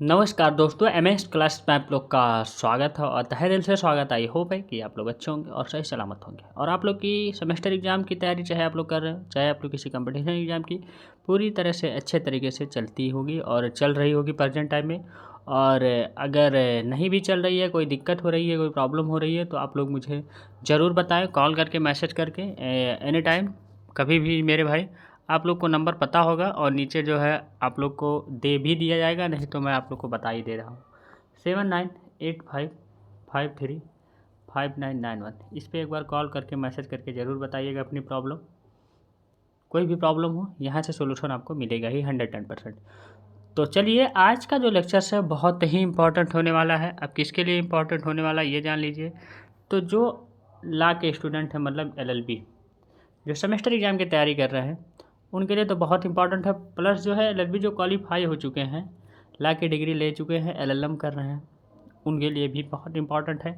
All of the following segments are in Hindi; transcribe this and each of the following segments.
नमस्कार दोस्तों, एमएस क्लास में आप लोग का स्वागत है और तहे दिल से स्वागत। आई होप है कि आप लोग अच्छे होंगे और सही सलामत होंगे और आप लोग की सेमेस्टर एग्ज़ाम की तैयारी चाहे आप लोग कर रहे हो, चाहे आप लोग किसी कंपटीशन एग्ज़ाम की, पूरी तरह से अच्छे तरीके से चलती होगी और चल रही होगी प्रेजेंट टाइम में। और अगर नहीं भी चल रही है, कोई दिक्कत हो रही है, कोई प्रॉब्लम हो रही है, तो आप लोग मुझे ज़रूर बताएं, कॉल करके, मैसेज करके, एनी टाइम, कभी भी मेरे भाई। आप लोग को नंबर पता होगा और नीचे जो है आप लोग को दे भी दिया जाएगा, नहीं तो मैं आप लोग को बता ही दे रहा हूँ। 7985535991 इस पर एक बार कॉल करके मैसेज करके ज़रूर बताइएगा अपनी प्रॉब्लम। कोई भी प्रॉब्लम हो, यहाँ से सोल्यूशन आपको मिलेगा ही 110%। तो चलिए, आज का जो लेक्चर है बहुत ही इंपॉर्टेंट होने वाला है। अब किसके लिए इंपॉर्टेंट होने वाला है ये जान लीजिए। तो जो लॉ के स्टूडेंट हैं, मतलब LLB, जो सेमेस्टर एग्ज़ाम की तैयारी कर रहे हैं, उनके लिए तो बहुत इंपॉर्टेंट है। प्लस जो है LLB जो क्वालिफाई हो चुके हैं, लॉ की डिग्री ले चुके हैं, LLM कर रहे हैं, उनके लिए भी बहुत इंपॉर्टेंट है।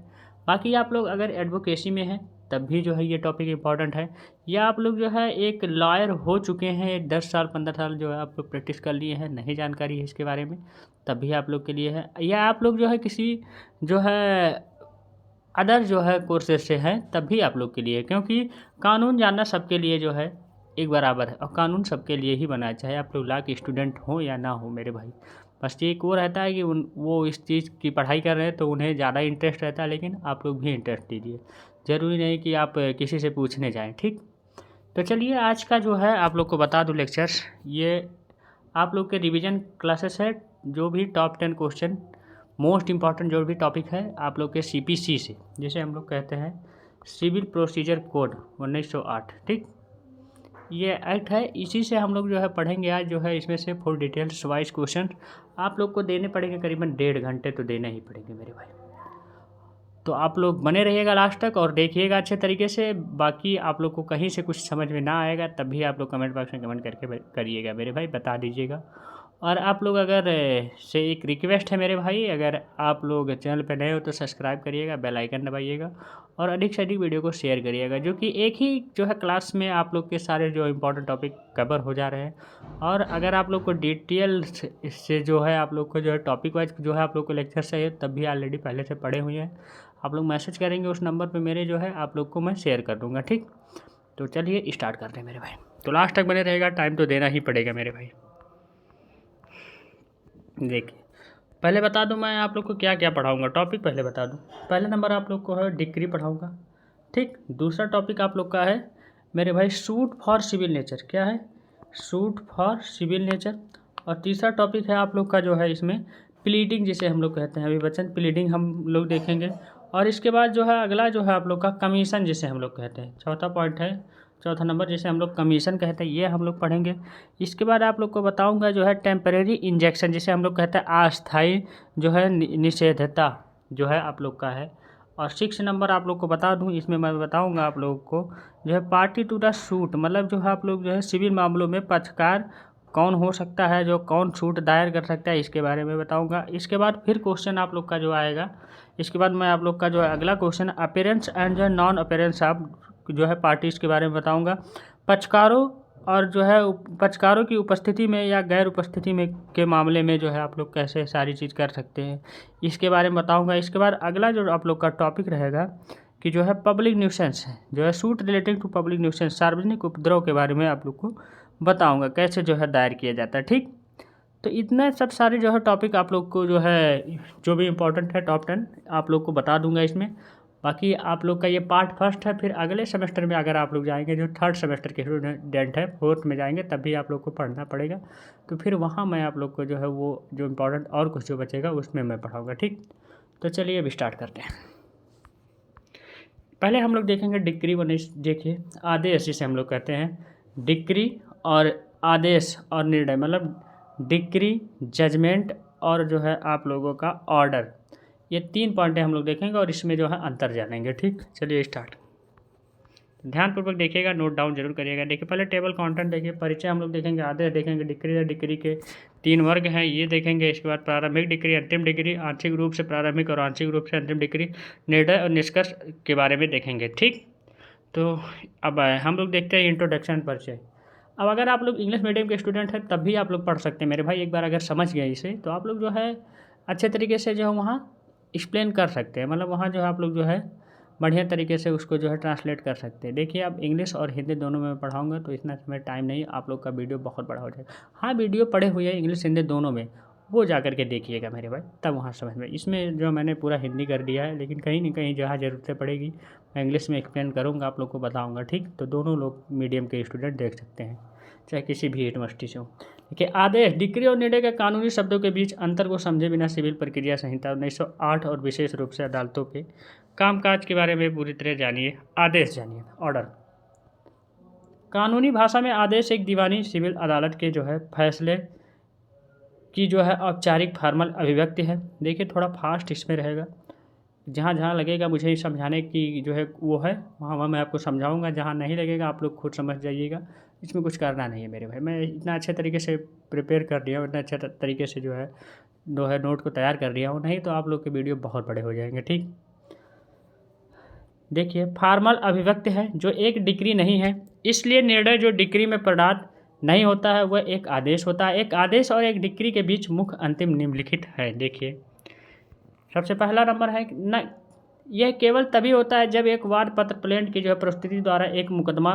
बाकी आप लोग अगर एडवोकेसी में हैं तब भी जो है ये टॉपिक इंपॉर्टेंट है, या आप लोग जो है एक लॉयर हो चुके हैं, 10 साल 15 साल जो है आप लोग प्रैक्टिस कर लिए हैं, नहीं जानकारी है इसके बारे में, तब भी आप लोग के लिए है। या आप लोग जो है किसी जो है अदर जो है कोर्सेज से हैं, तब भी आप लोग के लिए, क्योंकि कानून जानना सबके लिए जो है एक बराबर है और कानून सबके लिए ही बना है, चाहे आप लोग लॉ के स्टूडेंट हो या ना हो मेरे भाई। बस ये एक वो रहता है कि वो इस चीज़ की पढ़ाई कर रहे हैं तो उन्हें ज़्यादा इंटरेस्ट रहता है, लेकिन आप लोग भी इंटरेस्ट दीजिए, ज़रूरी नहीं कि आप किसी से पूछने जाएँ, ठीक। तो चलिए, आज का जो है आप लोग को बता दूँ लेक्चर्स, ये आप लोग के रिवीजन क्लासेस है। जो भी टॉप 10 क्वेश्चन, मोस्ट इम्पॉर्टेंट जो भी टॉपिक है आप लोग के CPC से, जिसे हम लोग कहते हैं सिविल प्रोसीजर कोड 1908, ठीक। ये एक्ट है, इसी से हम लोग जो है पढ़ेंगे आज। जो है इसमें से फुल डिटेल्स वाइज क्वेश्चन आप लोग को देने पड़ेंगे, करीबन 1.5 घंटे तो देने ही पड़ेंगे मेरे भाई। तो आप लोग बने रहिएगा लास्ट तक और देखिएगा अच्छे तरीके से। बाकी आप लोग को कहीं से कुछ समझ में ना आएगा तब भी आप लोग कमेंट बॉक्स में कमेंट करके करिएगा मेरे भाई, बता दीजिएगा। और आप लोग अगर से एक रिक्वेस्ट है मेरे भाई, अगर आप लोग चैनल पर नए हो तो सब्सक्राइब करिएगा, बेल आइकन दबाइएगा और अधिक से अधिक वीडियो को शेयर करिएगा, जो कि एक ही जो है क्लास में आप लोग के सारे जो इम्पोर्टेंट टॉपिक कवर हो जा रहे हैं। और अगर आप लोग को डिटेल से जो है आप लोग को जो है टॉपिक वाइज जो है आप लोग को लेक्चर चाहिए, तब भी ऑलरेडी पहले से पढ़े हुए हैं। आप लोग मैसेज करेंगे उस नंबर पे मेरे, जो है आप लोग को मैं शेयर कर दूँगा, ठीक। तो चलिए स्टार्ट करते हैं मेरे भाई। तो लास्ट तक बने रहेगा, टाइम तो देना ही पड़ेगा मेरे भाई। देखिए, पहले बता दूं मैं आप लोग को क्या क्या पढ़ाऊंगा, टॉपिक पहले बता दूं। पहले नंबर आप लोग को है डिग्री पढ़ाऊंगा, ठीक। दूसरा टॉपिक आप लोग का है मेरे भाई सूट फॉर सिविल नेचर, क्या है, सूट फॉर सिविल नेचर। और तीसरा टॉपिक है आप लोग का जो है इसमें प्लीडिंग, जिसे हम लोग कहते हैं अभिवचन, प्लीडिंग हम लोग देखेंगे। और इसके बाद जो है अगला जो है आप लोग का कमीशन, जिसे हम लोग कहते हैं, चौथा पॉइंट है, चौथा नंबर जिसे हम लोग कमीशन कहते हैं, ये हम लोग पढ़ेंगे। इसके बाद आप लोग को बताऊंगा जो है टेम्परेरी इंजेक्शन, जिसे हम लोग कहते हैं अस्थायी जो है निषेधता, जो है आप लोग का है। और 6 नंबर आप लोग को बता दूं, इसमें मैं बताऊंगा आप लोगों को जो है पार्टी टू द सूट, मतलब जो है आप लोग जो है सिविल मामलों में पक्षकार कौन हो सकता है, जो कौन सूट दायर कर सकता है, इसके बारे में बताऊंगा। इसके बाद फिर क्वेश्चन आप लोग का जो आएगा, इसके बाद मैं आप लोग का जो है अगला क्वेश्चन अपेरेंस एंड जो है नॉन अपेरेंस ऑफ जो है पार्टीज के बारे में बताऊंगा। पक्षकारों और जो है पक्षकारों की उपस्थिति में या गैर उपस्थिति में के मामले में जो है आप लोग कैसे सारी चीज़ कर सकते हैं, इसके बारे में बताऊंगा। इसके बाद अगला जो आप लोग का टॉपिक रहेगा कि जो है पब्लिक न्यूसेंस है, जो है suit relating to public nuisance, सार्वजनिक उपद्रव के बारे में आप लोग को बताऊंगा कैसे जो है दायर किया जाता है, ठीक। तो इतना सब सारे जो है टॉपिक आप लोग को जो है जो भी इम्पोर्टेंट है टॉप 10 आप लोग को बता दूंगा इसमें। बाकी आप लोग का ये पार्ट फर्स्ट है, फिर अगले सेमेस्टर में अगर आप लोग जाएंगे, जो थर्ड सेमेस्टर के स्टूडेंट है, फोर्थ में जाएंगे, तब भी आप लोग को पढ़ना पड़ेगा। तो फिर वहाँ मैं आप लोग को जो है वो जो इम्पोर्टेंट और कुछ जो बचेगा उसमें मैं पढ़ाऊँगा, ठीक। तो चलिए अब स्टार्ट करते हैं। पहले हम लोग देखेंगे डिक्री वन, देखिए आदेश जिसे हम लोग कहते हैं, डिक्री और आदेश और निर्णय, मतलब डिक्री, जजमेंट और जो है आप लोगों का ऑर्डर, ये 3 पॉइंटें हम लोग देखेंगे और इसमें जो है अंतर जानेंगे, ठीक। चलिए स्टार्ट, ध्यानपूर्वक देखिएगा, नोट डाउन जरूर करिएगा। देखिए पहले टेबल कंटेंट देखिए, परिचय हम लोग देखेंगे, आदेश देखेंगे, डिक्री है, डिक्री के 3 वर्ग हैं ये देखेंगे। इसके बाद प्रारंभिक डिक्री, अंतिम डिक्री, आंशिक रूप से प्रारंभिक और आंशिक रूप से अंतिम डिक्री, निर्णय और निष्कर्ष के बारे में देखेंगे, ठीक। तो अब हम लोग देखते हैं इंट्रोडक्शन, परिचय। अब अगर आप लोग इंग्लिश मीडियम के स्टूडेंट हैं तब भी आप लोग पढ़ सकते हैं मेरे भाई। एक बार अगर समझ गए इसे तो आप लोग जो है अच्छे तरीके से जो है वहाँ एक्सप्लेन कर सकते हैं, मतलब वहाँ जो है आप लोग जो है बढ़िया तरीके से उसको जो है ट्रांसलेट कर सकते हैं। देखिए अब इंग्लिश और हिंदी दोनों में मैं पढ़ाऊँगा तो इतना समय टाइम नहीं, आप लोग का वीडियो बहुत बड़ा हो जाएगा। हाँ, वीडियो पढ़े हुए हैं इंग्लिश हिंदी दोनों में, वो जा कर के देखिएगा मेरे भाई, तब वहाँ समझ में। इसमें जो मैंने पूरा हिंदी कर दिया है, लेकिन कहीं न कहीं जहाँ ज़रूरत पड़ेगी मैं इंग्लिश में एक्सप्लेन करूँगा, आप लोग को बताऊँगा, ठीक। तो दोनों लोग मीडियम के स्टूडेंट देख सकते हैं, चाहे किसी भी यूनिवर्सिटी से हो। देखिए आदेश, डिक्री और निर्णय के कानूनी शब्दों के बीच अंतर को समझे बिना सिविल प्रक्रिया संहिता 1908 और विशेष रूप से अदालतों के कामकाज के बारे में पूरी तरह जानिए। आदेश जानिए, ऑर्डर। कानूनी भाषा में आदेश एक दीवानी सिविल अदालत के जो है फैसले की जो है औपचारिक फॉर्मल अभिव्यक्ति है। देखिए थोड़ा फास्ट इसमें रहेगा, जहाँ जहाँ लगेगा मुझे समझाने की जो है वो है वहाँ वहाँ मैं आपको समझाऊंगा, जहाँ नहीं लगेगा आप लोग खुद समझ जाइएगा। इसमें कुछ करना नहीं है मेरे भाई, मैं इतना अच्छे तरीके से प्रिपेयर कर दिया हूँ, इतना अच्छे तरीके से जो है नोट को तैयार कर दिया हूँ, नहीं तो आप लोग के वीडियो बहुत बड़े हो जाएंगे, ठीक। देखिए फॉर्मल अभिव्यक्ति है जो एक डिक्री नहीं है, इसलिए निर्णय जो डिक्री में प्रदान नहीं होता है वह एक आदेश होता है। एक आदेश और एक डिक्री के बीच मुख्य अंतिम निम्नलिखित है। देखिए सबसे पहला नंबर है न, यह केवल तभी होता है जब एक वाद पत्र प्लेंट की जो है प्रस्तुति द्वारा एक मुकदमा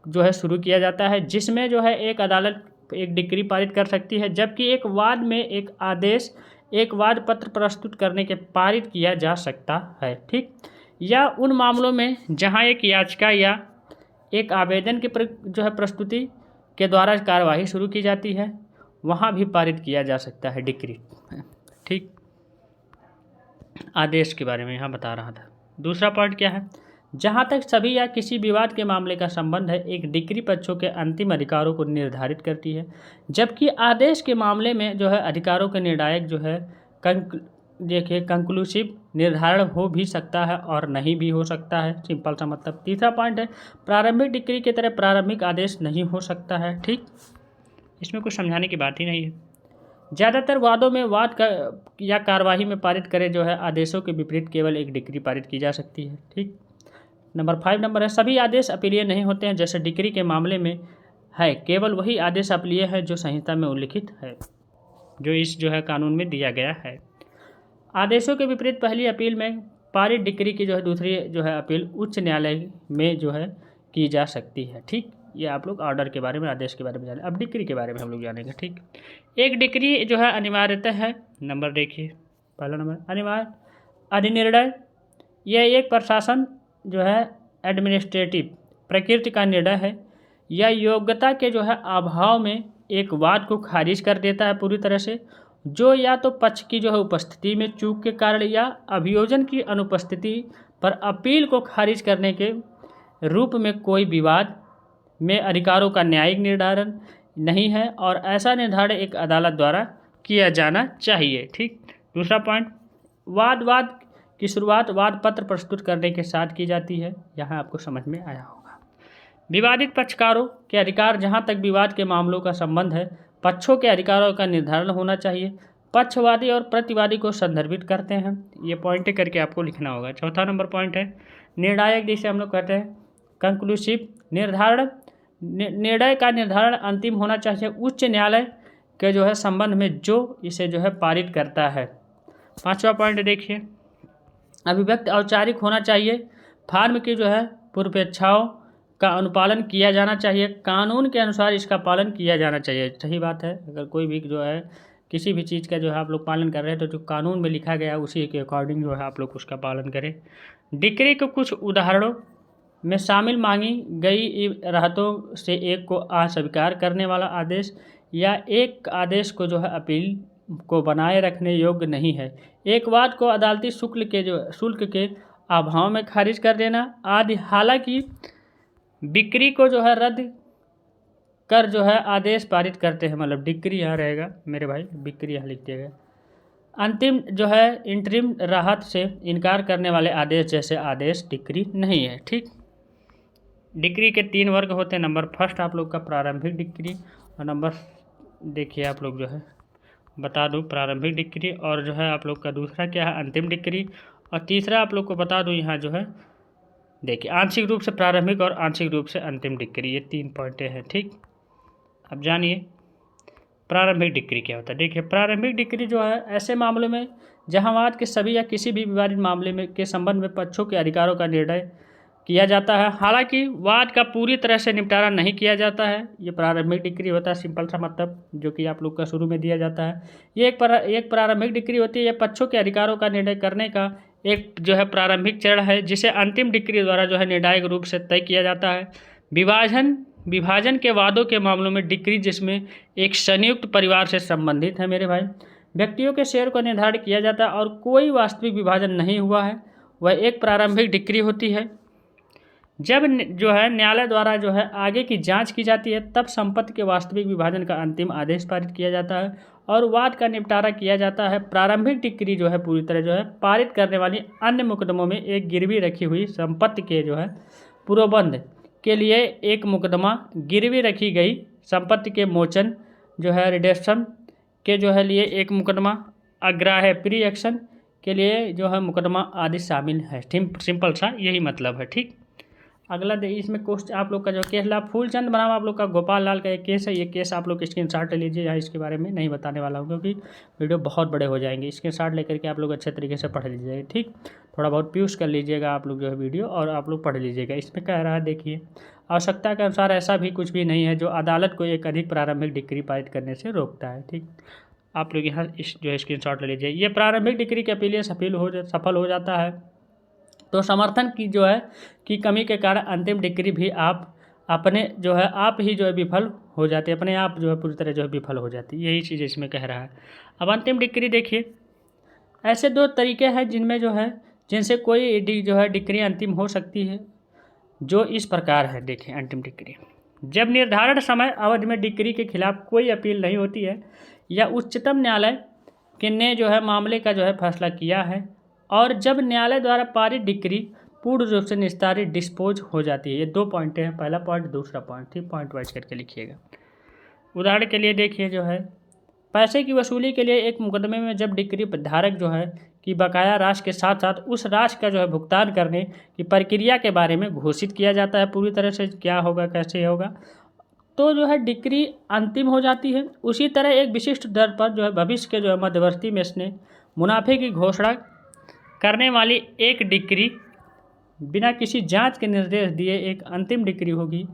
जो है शुरू किया जाता है, जिसमें जो है एक अदालत एक डिक्री पारित कर सकती है, जबकि एक वाद में एक आदेश एक वाद पत्र प्रस्तुत करने के पारित किया जा सकता है, ठीक। या उन मामलों में जहां एक याचिका या एक आवेदन के जो है प्रस्तुति के द्वारा कार्यवाही शुरू की जाती है, वहां भी पारित किया जा सकता है डिक्री, ठीक। आदेश के बारे में यहाँ बता रहा था। दूसरा पॉइंट क्या है, जहाँ तक सभी या किसी विवाद के मामले का संबंध है, एक डिक्री पक्षों के अंतिम अधिकारों को निर्धारित करती है, जबकि आदेश के मामले में जो है अधिकारों के निर्णायक जो है देखिए कंक्लूसिव निर्धारण हो भी सकता है और नहीं भी हो सकता है, सिंपल सा मतलब। तीसरा पॉइंट है, प्रारंभिक डिक्री की तरह प्रारंभिक आदेश नहीं हो सकता है, ठीक। इसमें कुछ समझाने की बात ही नहीं है। ज़्यादातर वादों में वाद का या कार्यवाही में पारित करे जो है आदेशों के विपरीत केवल एक डिक्री पारित की जा सकती है, ठीक। नंबर 5 नंबर है, सभी आदेश अपीलीय नहीं होते हैं, जैसे डिक्री के मामले में है केवल वही आदेश अपीलीय है जो संहिता में उल्लिखित है, जो इस जो है कानून में दिया गया है। आदेशों के विपरीत पहली अपील में पारित डिक्री की जो है दूसरी जो है अपील उच्च न्यायालय में जो है की जा सकती है, ठीक। ये आप लोग ऑर्डर के बारे में, आदेश के बारे में जाने। अब डिक्री के बारे में हम लोग जानेंगे, ठीक। एक डिक्री जो है अनिवार्यता है, नंबर देखिए पहला नंबर अनिवार्य अधिनिर्णय, यह एक प्रशासन जो है एडमिनिस्ट्रेटिव प्रकृति का निर्णय है, यह योग्यता के जो है अभाव में एक वाद को खारिज कर देता है पूरी तरह से, जो या तो पक्ष की जो है उपस्थिति में चूक के कारण या अभियोजन की अनुपस्थिति पर अपील को खारिज करने के रूप में कोई विवाद में अधिकारों का न्यायिक निर्धारण नहीं है, और ऐसा निर्धारण एक अदालत द्वारा किया जाना चाहिए, ठीक। दूसरा पॉइंट, वाद की शुरुआत वाद पत्र प्रस्तुत करने के साथ की जाती है, यहाँ आपको समझ में आया होगा। विवादित पक्षकारों के अधिकार, जहाँ तक विवाद के मामलों का संबंध है पक्षों के अधिकारों का निर्धारण होना चाहिए, पक्षवादी और प्रतिवादी को संदर्भित करते हैं, ये पॉइंट करके आपको लिखना होगा। चौथा नंबर पॉइंट है निर्णायक, जिसे हम लोग कहते हैं कंक्लूसिव निर्धारण, निर्णय का निर्धारण अंतिम होना चाहिए उच्च न्यायालय के जो है संबंध में जो इसे जो है पारित करता है। पांचवा पॉइंट देखिए, अभिव्यक्ति औपचारिक होना चाहिए, फॉर्म की जो है पूर्वेच्छाओं का अनुपालन किया जाना चाहिए, कानून के अनुसार इसका पालन किया जाना चाहिए। सही बात है, अगर कोई भी जो है किसी भी चीज़ का जो है आप लोग पालन कर रहे हैं तो जो कानून में लिखा गया है उसी के अकॉर्डिंग जो है आप लोग उसका पालन करें। डिक्री के कुछ उदाहरणों में शामिल मांगी गई राहतों से एक को अस्वीकार करने वाला आदेश या एक आदेश को जो है अपील को बनाए रखने योग्य नहीं है, एक वाद को अदालती शुल्क के अभाव में खारिज कर देना आदि। हालांकि डिक्री को जो है रद्द कर जो है आदेश पारित करते हैं, मतलब डिक्री यहाँ रहेगा मेरे भाई, डिक्री यहाँ लिख दिया गया। अंतिम जो है इंटरिम राहत से इनकार करने वाले आदेश जैसे आदेश डिक्री नहीं है, ठीक। डिक्री के 3 वर्ग होते हैं। नंबर फर्स्ट आप लोग का प्रारंभिक डिक्री, और नंबर देखिए आप लोग जो है बता दूं प्रारंभिक डिक्री, और जो है आप लोग का दूसरा क्या है अंतिम डिक्री, और तीसरा आप लोग को बता दूं यहाँ जो है देखिए आंशिक रूप से प्रारंभिक और आंशिक रूप से अंतिम डिक्री, ये 3 पॉइंटें हैं, ठीक। अब जानिए प्रारंभिक डिक्री क्या होता है। देखिए, प्रारंभिक डिक्री जो है ऐसे मामलों में जहां वाद के सभी या किसी भी विवादित मामले में के संबंध में पक्षों के अधिकारों का निर्णय किया जाता है। हालांकि वाद का पूरी तरह से निपटारा नहीं किया जाता है, ये प्रारंभिक डिक्री होता है। सिंपल सा मतलब जो कि आप लोग का शुरू में दिया जाता है। ये एक प्रारंभिक डिक्री होती है। यह पक्षों के अधिकारों का निर्णय करने का एक जो है प्रारंभिक चरण है, जिसे अंतिम डिक्री द्वारा जो है निर्णायक रूप से तय किया जाता है। विभाजन के वादों के मामलों में डिक्री जिसमें एक संयुक्त परिवार से संबंधित है मेरे भाई, व्यक्तियों के शेयर को निर्धारित किया जाता है और कोई वास्तविक विभाजन नहीं हुआ है, वह एक प्रारंभिक डिक्री होती है। जब जो है न्यायालय द्वारा जो है आगे की जांच की जाती है, तब संपत्ति के वास्तविक विभाजन का अंतिम आदेश पारित किया जाता है और वाद का निपटारा किया जाता है। प्रारंभिक डिक्री जो है पूरी तरह जो है पारित करने वाली अन्य मुकदमों में एक गिरवी रखी हुई संपत्ति के जो है पूर्वबंध के लिए एक मुकदमा, गिरवी रखी गई संपत्ति के मोचन जो है रिडेम्पशन के जो है लिए एक मुकदमा, अग्राह्य प्री एक्शन के लिए जो है मुकदमा आदि शामिल है। सिंपल सा यही मतलब है। ठीक, अगला इसमें क्वेश्चन आप लोग का जो केस ला फूलचंद बनाम आप लोग का गोपाल लाल का एक केस है। ये केस आप लोग स्क्रीनशॉट ले लीजिए, यहाँ इसके बारे में नहीं बताने वाला हूँ क्योंकि वीडियो बहुत बड़े हो जाएंगे। स्क्रीनशॉट लेकर के आप लोग अच्छे तरीके से पढ़ लीजिएगा। ठीक, थोड़ा बहुत प्यूज कर लीजिएगा आप लोग जो है वीडियो, और आप लोग पढ़ लीजिएगा। इसमें कह रहा है, देखिए, आवश्यकता के अनुसार ऐसा भी कुछ भी नहीं है जो अदालत को एक अधिक प्रारंभिक डिक्री पारित करने से रोकता है। ठीक, आप लोग यहाँ जो है स्क्रीनशॉट ले लीजिए। ये प्रारंभिक डिक्री के अपील सफल हो जाता है तो समर्थन की जो है की कमी के कारण अंतिम डिक्री भी आप ही जो है विफल हो जाती है, अपने आप जो है पूरी तरह जो है विफल हो जाती है। यही चीज़ इसमें कह रहा है। अब अंतिम डिक्री देखिए, ऐसे दो तरीके हैं जिनसे कोई जो है डिक्री अंतिम हो सकती है, जो इस प्रकार है। देखिए, अंतिम डिक्री जब निर्धारित समय अवधि में डिक्री के खिलाफ कोई अपील नहीं होती है या उच्चतम न्यायालय ने जो है मामले का जो है फैसला किया है, और जब न्यायालय द्वारा पारित डिक्री पूर्ण रूप से निस्तारित डिस्पोज हो जाती है। ये दो पॉइंट हैं, पहला पॉइंट दूसरा पॉइंट। ठीक, पॉइंट वाइज करके लिखिएगा। उदाहरण के लिए देखिए, जो है पैसे की वसूली के लिए एक मुकदमे में जब डिक्री धारक जो है कि बकाया राशि के साथ साथ उस राशि का जो है भुगतान करने की प्रक्रिया के बारे में घोषित किया जाता है पूरी तरह से, क्या होगा कैसे होगा, तो जो है डिक्री अंतिम हो जाती है। उसी तरह एक विशिष्ट दर पर जो है भविष्य के जो है मध्यवर्ती में इसने मुनाफे की घोषणा करने वाली एक डिक्री बिना किसी जांच के निर्देश दिए एक अंतिम डिक्री होगी।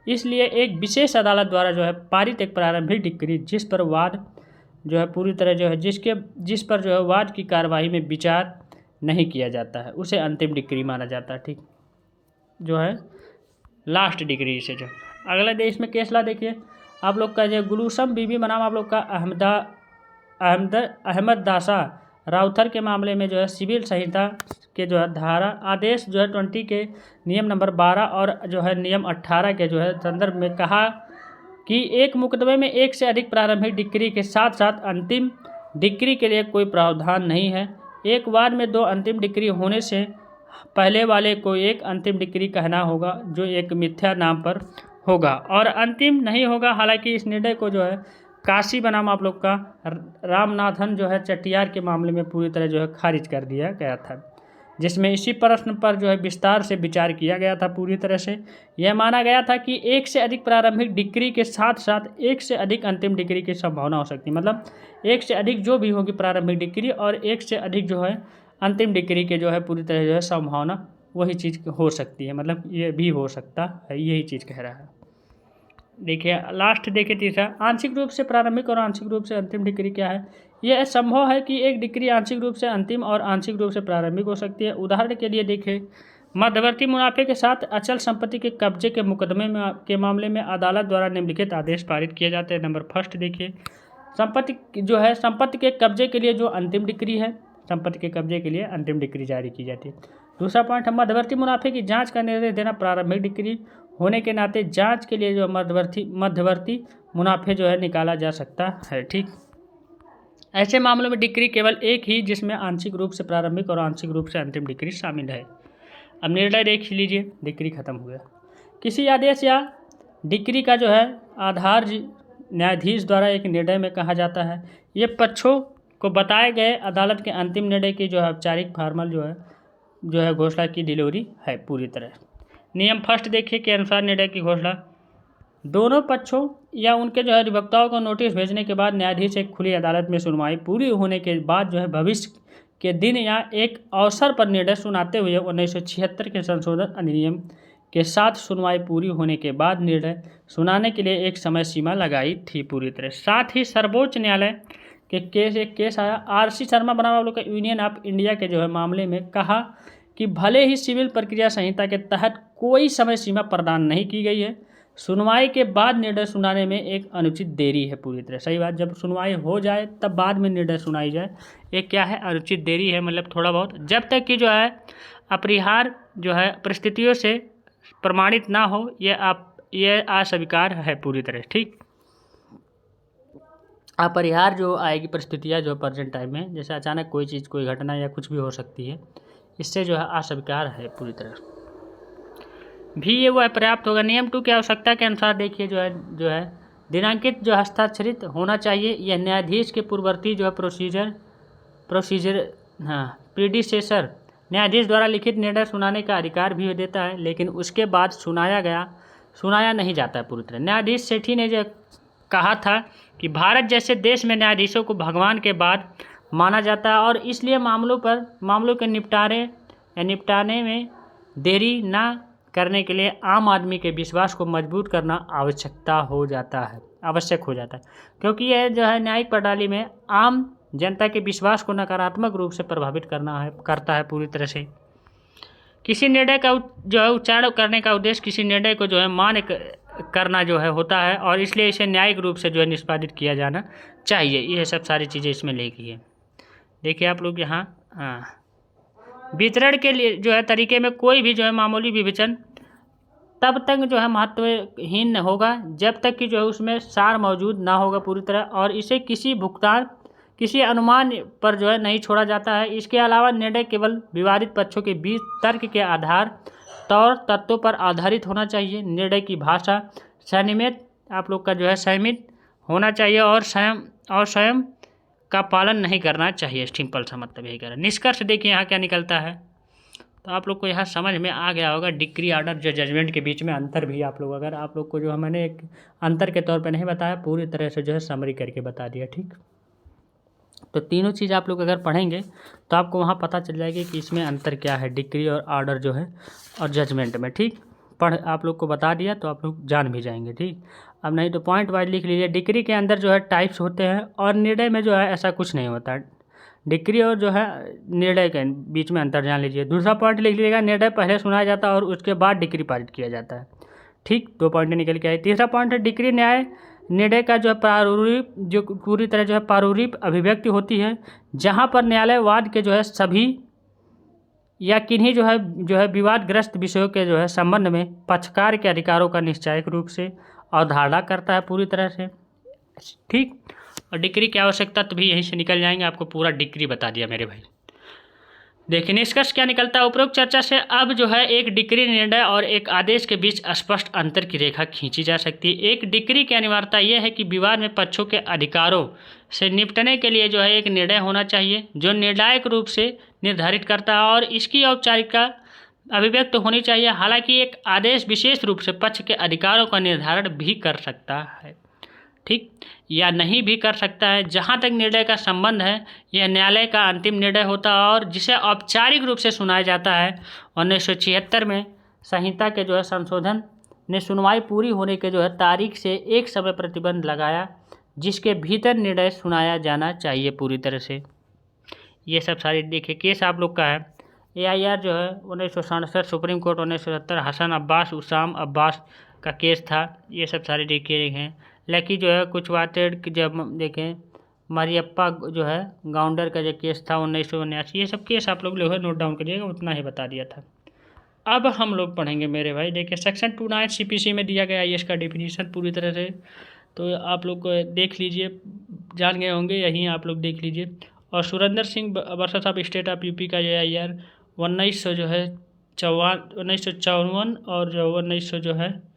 इसलिए एक विशेष अदालत द्वारा जो है पारित एक प्रारंभिक डिक्री जिस पर वाद जो है पूरी तरह जो है जिस पर जो है वाद की कार्रवाई में विचार नहीं किया जाता है, उसे अंतिम डिक्री माना जाता है। ठीक, जो है लास्ट डिग्री से जो अगला देश में केस ला देखिए, आप लोग का जो गुलूसम बीबी बनाम आप लोग का अहमद दासा राउथर के मामले में जो है सिविल संहिता के जो है धारा आदेश जो है 20 के नियम नंबर 12 और जो है नियम 18 के जो है संदर्भ में कहा कि एक मुकदमे में एक से अधिक प्रारंभिक डिक्री के साथ साथ अंतिम डिक्री के लिए कोई प्रावधान नहीं है। एक वाद में दो अंतिम डिक्री होने से पहले वाले को एक अंतिम डिक्री कहना होगा जो एक मिथ्या नाम पर होगा और अंतिम नहीं होगा। हालांकि इस निर्णय को जो है काशी बनाम आप लोग का रामनाथन जो है चटियार के मामले में पूरी तरह जो है खारिज कर दिया गया था, जिसमें इसी प्रश्न पर जो है विस्तार से विचार किया गया था। पूरी तरह से यह माना गया था कि एक से अधिक प्रारंभिक डिक्री के साथ साथ एक से अधिक अंतिम डिक्री की संभावना हो सकती है। मतलब एक से अधिक जो भी होगी प्रारंभिक डिक्री और एक से अधिक जो है अंतिम डिक्री के जो है पूरी तरह जो है संभावना वही चीज़ हो सकती है, मतलब ये भी हो सकता है, यही चीज़ कह रहा है। देखिए लास्ट देखिए तीसरा, आंशिक रूप से प्रारंभिक और आंशिक रूप से अंतिम डिक्री क्या है। यह संभव है कि एक डिक्री आंशिक रूप से अंतिम और आंशिक रूप से प्रारंभिक हो सकती है। उदाहरण के लिए देखिए, मध्यवर्ती मुनाफे के साथ अचल संपत्ति के कब्जे के मुकदमे के मामले में अदालत द्वारा निम्नलिखित आदेश पारित किए जाते हैं। नंबर फर्स्ट देखिए, संपत्ति के कब्जे के लिए जो अंतिम डिक्री है, संपत्ति के कब्जे के लिए अंतिम डिक्री जारी की जाती है। दूसरा पॉइंट है मध्यवर्ती मुनाफे की जांच का निर्देश देना प्रारंभिक डिक्री होने के नाते जांच के लिए जो मध्यवर्ती मुनाफे जो है निकाला जा सकता है। ठीक, ऐसे मामलों में डिक्री केवल एक ही जिसमें आंशिक रूप से प्रारंभिक और आंशिक रूप से अंतिम डिक्री शामिल है। अब निर्णय देख लीजिए, डिक्री खत्म हो गया। किसी आदेश या डिक्री का जो है आधार न्यायाधीश द्वारा एक निर्णय में कहा जाता है। ये पक्षों को बताए गए अदालत के अंतिम निर्णय की जो है औपचारिक फॉर्मल जो है घोषणा की डिलीवरी है पूरी तरह। नियम फर्स्ट देखिए के अनुसार निर्णय की घोषणा दोनों पक्षों या उनके जो है अधिवक्ताओं को नोटिस भेजने के बाद न्यायाधीश एक खुली अदालत में सुनवाई पूरी होने के बाद जो है भविष्य के दिन या एक अवसर पर निर्णय सुनाते हुए 1976 के संशोधन अधिनियम के साथ सुनवाई पूरी होने के बाद निर्णय सुनाने के लिए एक समय सीमा लगाई थी पूरी तरह। साथ ही सर्वोच्च न्यायालय के एक केस आया आर.सी. शर्मा बनाम आप लोग का यूनियन ऑफ इंडिया के जो है मामले में कहा कि भले ही सिविल प्रक्रिया संहिता के तहत कोई समय सीमा प्रदान नहीं की गई है, सुनवाई के बाद निर्णय सुनाने में एक अनुचित देरी है पूरी तरह। सही बात, जब सुनवाई हो जाए तब बाद में निर्णय सुनाई जाए, एक क्या है अनुचित देरी है, मतलब थोड़ा बहुत, जब तक कि जो है अपरिहार्य जो है परिस्थितियों से प्रमाणित ना हो, ये अस्वीकार है पूरी तरह। ठीक, अपरिहार्य जो आएगी परिस्थितियाँ जो प्रेजेंट टाइम में, जैसे अचानक कोई चीज़ कोई घटना या कुछ भी हो सकती है, इससे जो है अस्वीकार है पूरी तरह भी ये वो पर्याप्त होगा। नियम 2 की आवश्यकता के अनुसार देखिए जो है दिनांकित जो हस्ताक्षरित होना चाहिए। यह न्यायाधीश के पूर्ववर्ती जो है प्रोसीजर प्रीडिसेसर न्यायाधीश द्वारा लिखित निर्णय सुनाने का अधिकार भी देता है, लेकिन उसके बाद सुनाया नहीं जाता है पूरी तरह। न्यायाधीश सेठी ने जो कहा था कि भारत जैसे देश में न्यायाधीशों को भगवान के बाद माना जाता है और इसलिए मामलों के निपटाने में देरी ना करने के लिए आम आदमी के विश्वास को मजबूत करना आवश्यक हो जाता है, क्योंकि यह जो है न्यायिक प्रणाली में आम जनता के विश्वास को नकारात्मक रूप से प्रभावित करता है पूरी तरह से। किसी निर्णय का जो है उच्चारण करने का उद्देश्य किसी निर्णय को जो है मान्य करना जो है होता है और इसलिए इसे न्यायिक रूप से जो है निष्पादित किया जाना चाहिए। ये सब सारी चीज़ें इसमें लिखी है। देखिए आप लोग यहाँ वितरण के लिए जो है तरीके में कोई भी जो है मामूली विवेचन तब तक जो है महत्वहीन होगा जब तक कि जो है उसमें सार मौजूद ना होगा पूरी तरह, और इसे किसी अनुमान पर जो है नहीं छोड़ा जाता है। इसके अलावा निर्णय केवल विवादित पक्षों के बीच तर्क के आधार तौर तत्वों पर आधारित होना चाहिए। निर्णय की भाषा संयमित आप लोग का जो है संयमित होना चाहिए और स्वयं का पालन नहीं करना चाहिए। सिंपल सा मतलब यही कह रहा है। निष्कर्ष देखिए यहाँ क्या निकलता है, तो आप लोग को यहाँ समझ में आ गया होगा डिक्री ऑर्डर जो जजमेंट के बीच में अंतर भी आप लोग, अगर आप लोग को जो मैंने एक अंतर के तौर पे नहीं बताया, पूरी तरह से जो है समरी करके बता दिया। ठीक, तो तीनों चीज़ आप लोग अगर पढ़ेंगे तो आपको वहाँ पता चल जाएगी कि इसमें अंतर क्या है डिक्री और ऑर्डर जो है और जजमेंट में। ठीक, आप लोग को बता दिया तो आप लोग जान भी जाएंगे। ठीक, अब नहीं तो पॉइंट वाइज लिख लीजिए। डिक्री के अंदर जो है टाइप्स होते हैं और निर्णय में जो है ऐसा कुछ नहीं होता। डिक्री और जो है निर्णय के बीच में अंतर जान लीजिए। दूसरा पॉइंट लिख लीजिएगा, निर्णय पहले सुनाया जाता है और उसके बाद डिक्री पारित किया जाता है। ठीक, 2 पॉइंट निकल के आए। तीसरा पॉइंट है डिक्री निर्णय का जो है प्रारूप जो पूरी तरह जो है प्रारूप अभिव्यक्ति होती है, जहाँ पर न्यायालयवाद के जो है सभी या किन्हीं जो है विवादग्रस्त विषयों के जो है संबंध में पक्षकार के अधिकारों का निश्चयिक रूप से अवधारणा करता है पूरी तरह से। ठीक, और डिक्री की आवश्यकता तो भी यहीं से निकल जाएंगे। आपको पूरा डिक्री बता दिया मेरे भाई। देखिए निष्कर्ष क्या निकलता है उपरोक्त चर्चा से। अब जो है एक डिक्री निर्णय और एक आदेश के बीच स्पष्ट अंतर की रेखा खींची जा सकती है। एक डिक्री की अनिवार्यता यह है कि विवाद में पक्षों के अधिकारों से निपटने के लिए जो है एक निर्णय होना चाहिए जो निर्णायक रूप से निर्धारित करता है और इसकी औपचारिकता अभिव्यक्त होनी चाहिए। हालांकि एक आदेश विशेष रूप से पक्ष के अधिकारों का निर्धारण भी कर सकता है, ठीक, या नहीं भी कर सकता है। जहाँ तक निर्णय का संबंध है, यह न्यायालय का अंतिम निर्णय होता है और जिसे औपचारिक रूप से सुनाया जाता है। 1976 में संहिता के जो है संशोधन ने सुनवाई पूरी होने के जो है तारीख से एक समय प्रतिबंध लगाया जिसके भीतर निर्णय सुनाया जाना चाहिए पूरी तरह से। ये सब सारी देखिए केस आप लोग का है AIR जो है 1967 सुप्रीम कोर्ट 1970 हसन अब्बास उसाम अब्बास का केस था। ये सब सारे देखे लकी जो है कुछ बातें जब देखें मरियप्पा जो है गाउंडर का जो केस था 1979। ये सब केस आप लोग नोट डाउन करिएगा, उतना ही बता दिया था। अब हम लोग पढ़ेंगे मेरे भाई। देखिए सेक्शन 29 CPC में दिया गया IAS का डेफिनेशन पूरी तरह से, तो आप लोग को देख लीजिए, जान गए होंगे, यहीं आप लोग देख लीजिए। और Surendra Singh versus of state of UP का AIR 1954 और जो 1900 जो है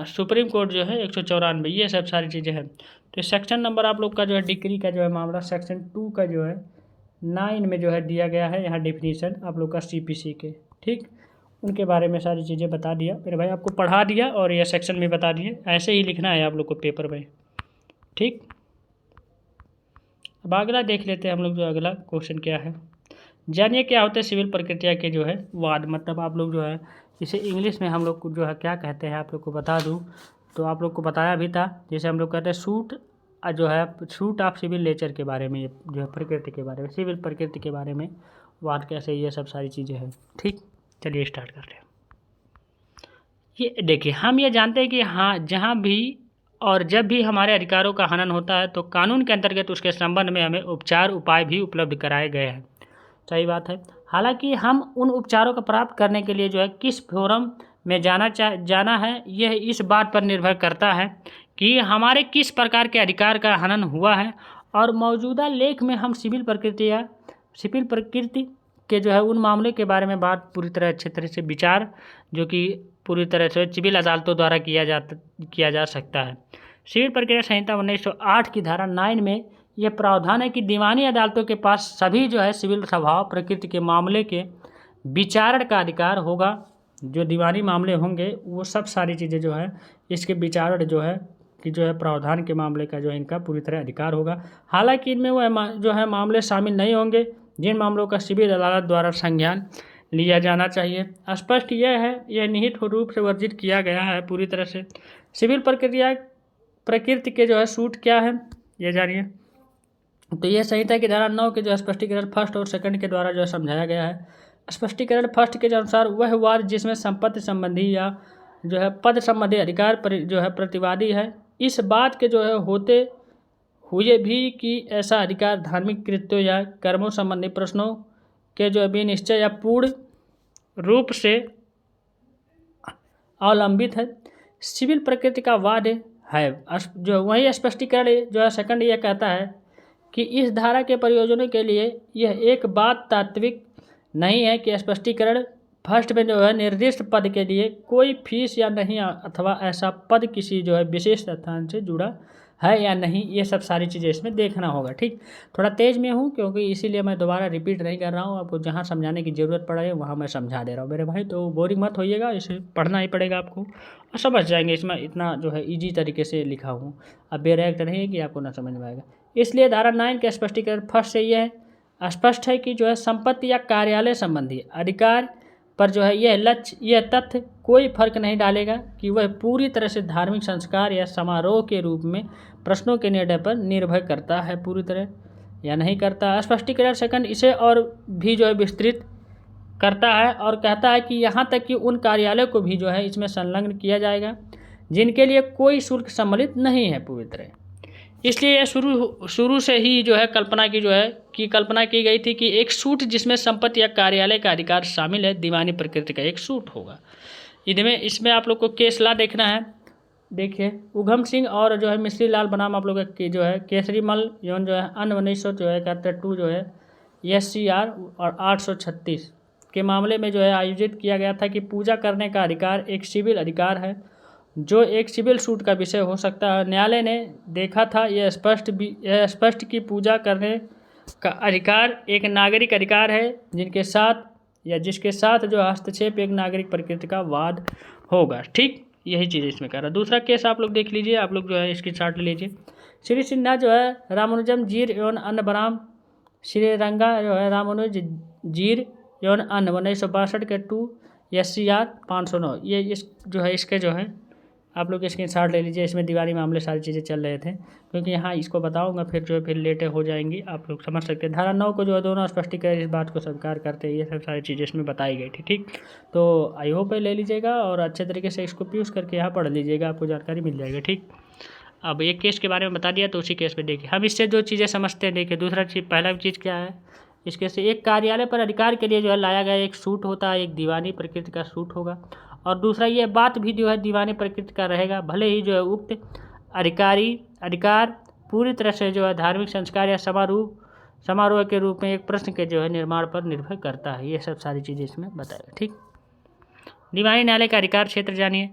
सुप्रीम कोर्ट जो है 194। ये सब सारी चीज़ें हैं। तो सेक्शन नंबर आप लोग का जो है डिक्री का जो है मामला सेक्शन 2 का जो है 9 में जो है दिया गया है यहाँ डेफिनेशन आप लोग का CPC के, ठीक। उनके बारे में सारी चीज़ें बता दिया मेरे भाई, आपको पढ़ा दिया और यह सेक्शन में बता दिए। ऐसे ही लिखना है आप लोग को पेपर में, ठीक। अब अगला देख लेते हैं हम लोग, जो अगला क्वेश्चन क्या है। जानिए क्या होते हैं सिविल प्रक्रिया के जो है वाद, मतलब आप लोग जो है इसे इंग्लिश में हम लोग को जो है क्या कहते हैं आप लोग को बता दूं तो आप लोग को बताया भी था। जैसे हम लोग कहते हैं सूट जो है सूट ऑफ सिविल नेचर के बारे में, ये जो है प्रकृति के बारे में, सिविल प्रकृति के बारे में वाद कैसे, ये सब सारी चीज़ें हैं, ठीक। चलिए स्टार्ट करते हैं। ये देखिए, हम ये जानते हैं कि हाँ जहाँ भी और जब भी हमारे अधिकारों का हनन होता है तो कानून के अंतर्गत उसके संबंध में हमें उपचार उपाय भी उपलब्ध कराए गए हैं। सही बात है। हालांकि हम उन उपचारों को प्राप्त करने के लिए जो है किस फोरम में जाना है, यह इस बात पर निर्भर करता है कि हमारे किस प्रकार के अधिकार का हनन हुआ है। और मौजूदा लेख में हम सिविल प्रकृति के जो है उन मामले के बारे में बात पूरी तरह अच्छे तरह से विचार जो कि पूरी तरह से सिविल अदालतों द्वारा किया जा सकता है। सिविल प्रक्रिया संहिता 1908 की धारा 9 में यह प्रावधान है कि दीवानी अदालतों के पास सभी जो है सिविल स्वभाव प्रकृति के मामले के विचारण का अधिकार होगा। जो दीवानी मामले होंगे वो सब सारी चीज़ें जो है इसके विचारण जो है कि जो है प्रावधान के मामले का जो है इनका पूरी तरह अधिकार होगा। हालांकि इनमें वह जो है मामले शामिल नहीं होंगे जिन मामलों का सिविल अदालत द्वारा संज्ञान लिया जाना चाहिए। स्पष्ट यह है, यह निहित रूप से वर्जित किया गया है पूरी तरह से। सिविल प्रकृति के जो है सूट क्या है ये जानिए। तो यह संहिता की धारा 9 के जो स्पष्टीकरण फर्स्ट और सेकंड के द्वारा जो है समझाया गया है। स्पष्टीकरण फर्स्ट के अनुसार वह वाद जिसमें संपत्ति संबंधी या जो है पद संबंधी अधिकार जो है प्रतिवादी है इस बात के जो है होते हुए भी कि ऐसा अधिकार धार्मिक कृत्यों या कर्मों संबंधी प्रश्नों के जो भी निश्चय या पूर्ण रूप से अवलंबित है, सिविल प्रकृति का वाद है। जो वही स्पष्टीकरण जो है सेकंड ये कहता है कि इस धारा के प्रयोजनों के लिए यह एक बात तात्विक नहीं है कि स्पष्टीकरण फर्स्ट में जो है निर्दिष्ट पद के लिए कोई फीस या नहीं अथवा ऐसा पद किसी जो है विशेष स्थान से जुड़ा है या नहीं, ये सब सारी चीज़ें इसमें देखना होगा, ठीक। थोड़ा तेज़ में हूँ क्योंकि इसीलिए मैं दोबारा रिपीट नहीं कर रहा हूँ, आपको जहाँ समझाने की ज़रूरत पड़े वहाँ मैं समझा दे रहा हूँ मेरे भाई। तो बोरिंग मत होइएगा, इसे पढ़ना ही पड़ेगा आपको और समझ जाएंगे। इसमें इतना जो है ईजी तरीके से लिखा हूँ, अब बेरेक्ट नहीं है कि आपको ना समझ में आएगा। इसलिए धारा 9 के स्पष्टीकरण फर्स्ट से यह स्पष्ट है कि जो है संपत्ति या कार्यालय संबंधी अधिकार पर जो है यह तथ्य कोई फर्क नहीं डालेगा कि वह पूरी तरह से धार्मिक संस्कार या समारोह के रूप में प्रश्नों के निर्णय पर निर्भर करता है पूरी तरह या नहीं करता। स्पष्टीकरण सेकंड इसे और भी जो है विस्तृत करता है और कहता है कि यहाँ तक कि उन कार्यालयों को भी जो है इसमें संलग्न किया जाएगा जिनके लिए कोई शुल्क सम्मिलित नहीं है पूरी तरह। इसलिए शुरू से ही जो है कल्पना की गई थी कि एक सूट जिसमें संपत्ति या कार्यालय का अधिकार शामिल है दीवानी प्रकृति का एक सूट होगा। इसमें आप लोग को केस लॉ देखना है। देखिए उधम सिंह और जो है मिश्री लाल बनाम आप लोग की जो है केसरीमल एवं जो है अन्य 1972 जो है SCR और 836 के मामले में जो है आयोजित किया गया था कि पूजा करने का अधिकार एक सिविल अधिकार है जो एक सिविल सूट का विषय हो सकता है। न्यायालय ने देखा था यह स्पष्ट कि पूजा करने का अधिकार एक नागरिक अधिकार है जिसके साथ जो हस्तक्षेप एक नागरिक प्रकृति का वाद होगा, ठीक। यही चीज़ इसमें कह रहा है। दूसरा केस आप लोग देख लीजिए, आप लोग जो है इसकी चार्ट लीजिए। श्री सिन्हा जो है रामानुजम जीर एवं अन्य बनाम श्रीरंगा जो है रामानुज जीर एवं अन्य 1962 के 2 SCR 509 ये इस जो है इसके जो है आप लोग इसके चार्ट ले लीजिए। इसमें दीवानी मामले सारी चीज़ें चल रहे थे क्योंकि यहाँ इसको बताऊंगा फिर जो है फिर लेटे हो जाएंगी, आप लोग समझ सकते हैं। धारा 9 को जो है दोनों स्पष्टीकरण इस बात को स्वीकार करते हैं, ये सब सारी चीज़ें इसमें बताई गई थी, ठीक। तो आई होप ले लीजिएगा और अच्छे तरीके से इसको यूज़ करके यहाँ पढ़ लीजिएगा, आपको जानकारी मिल जाएगी, ठीक। अब एक केस के बारे में बता दिया तो उसी केस पे देखिए हम इससे जो चीज़ें समझते हैं। देखिए दूसरा चीज़ पहला चीज़ क्या है इसके से, एक कार्यालय पर अधिकार के लिए जो है लाया गया एक सूट होता है, एक दीवानी प्रकृति का सूट होगा। और दूसरा ये बात भी जो है दीवानी प्रकृति का रहेगा, भले ही जो है उक्त अधिकार पूरी तरह से जो है धार्मिक संस्कार या समारोह के रूप में एक प्रश्न के जो है निर्माण पर निर्भर करता है। ये सब सारी चीज़ें इसमें बताएगा, ठीक। दीवानी न्यायालय का अधिकार क्षेत्र जानिए।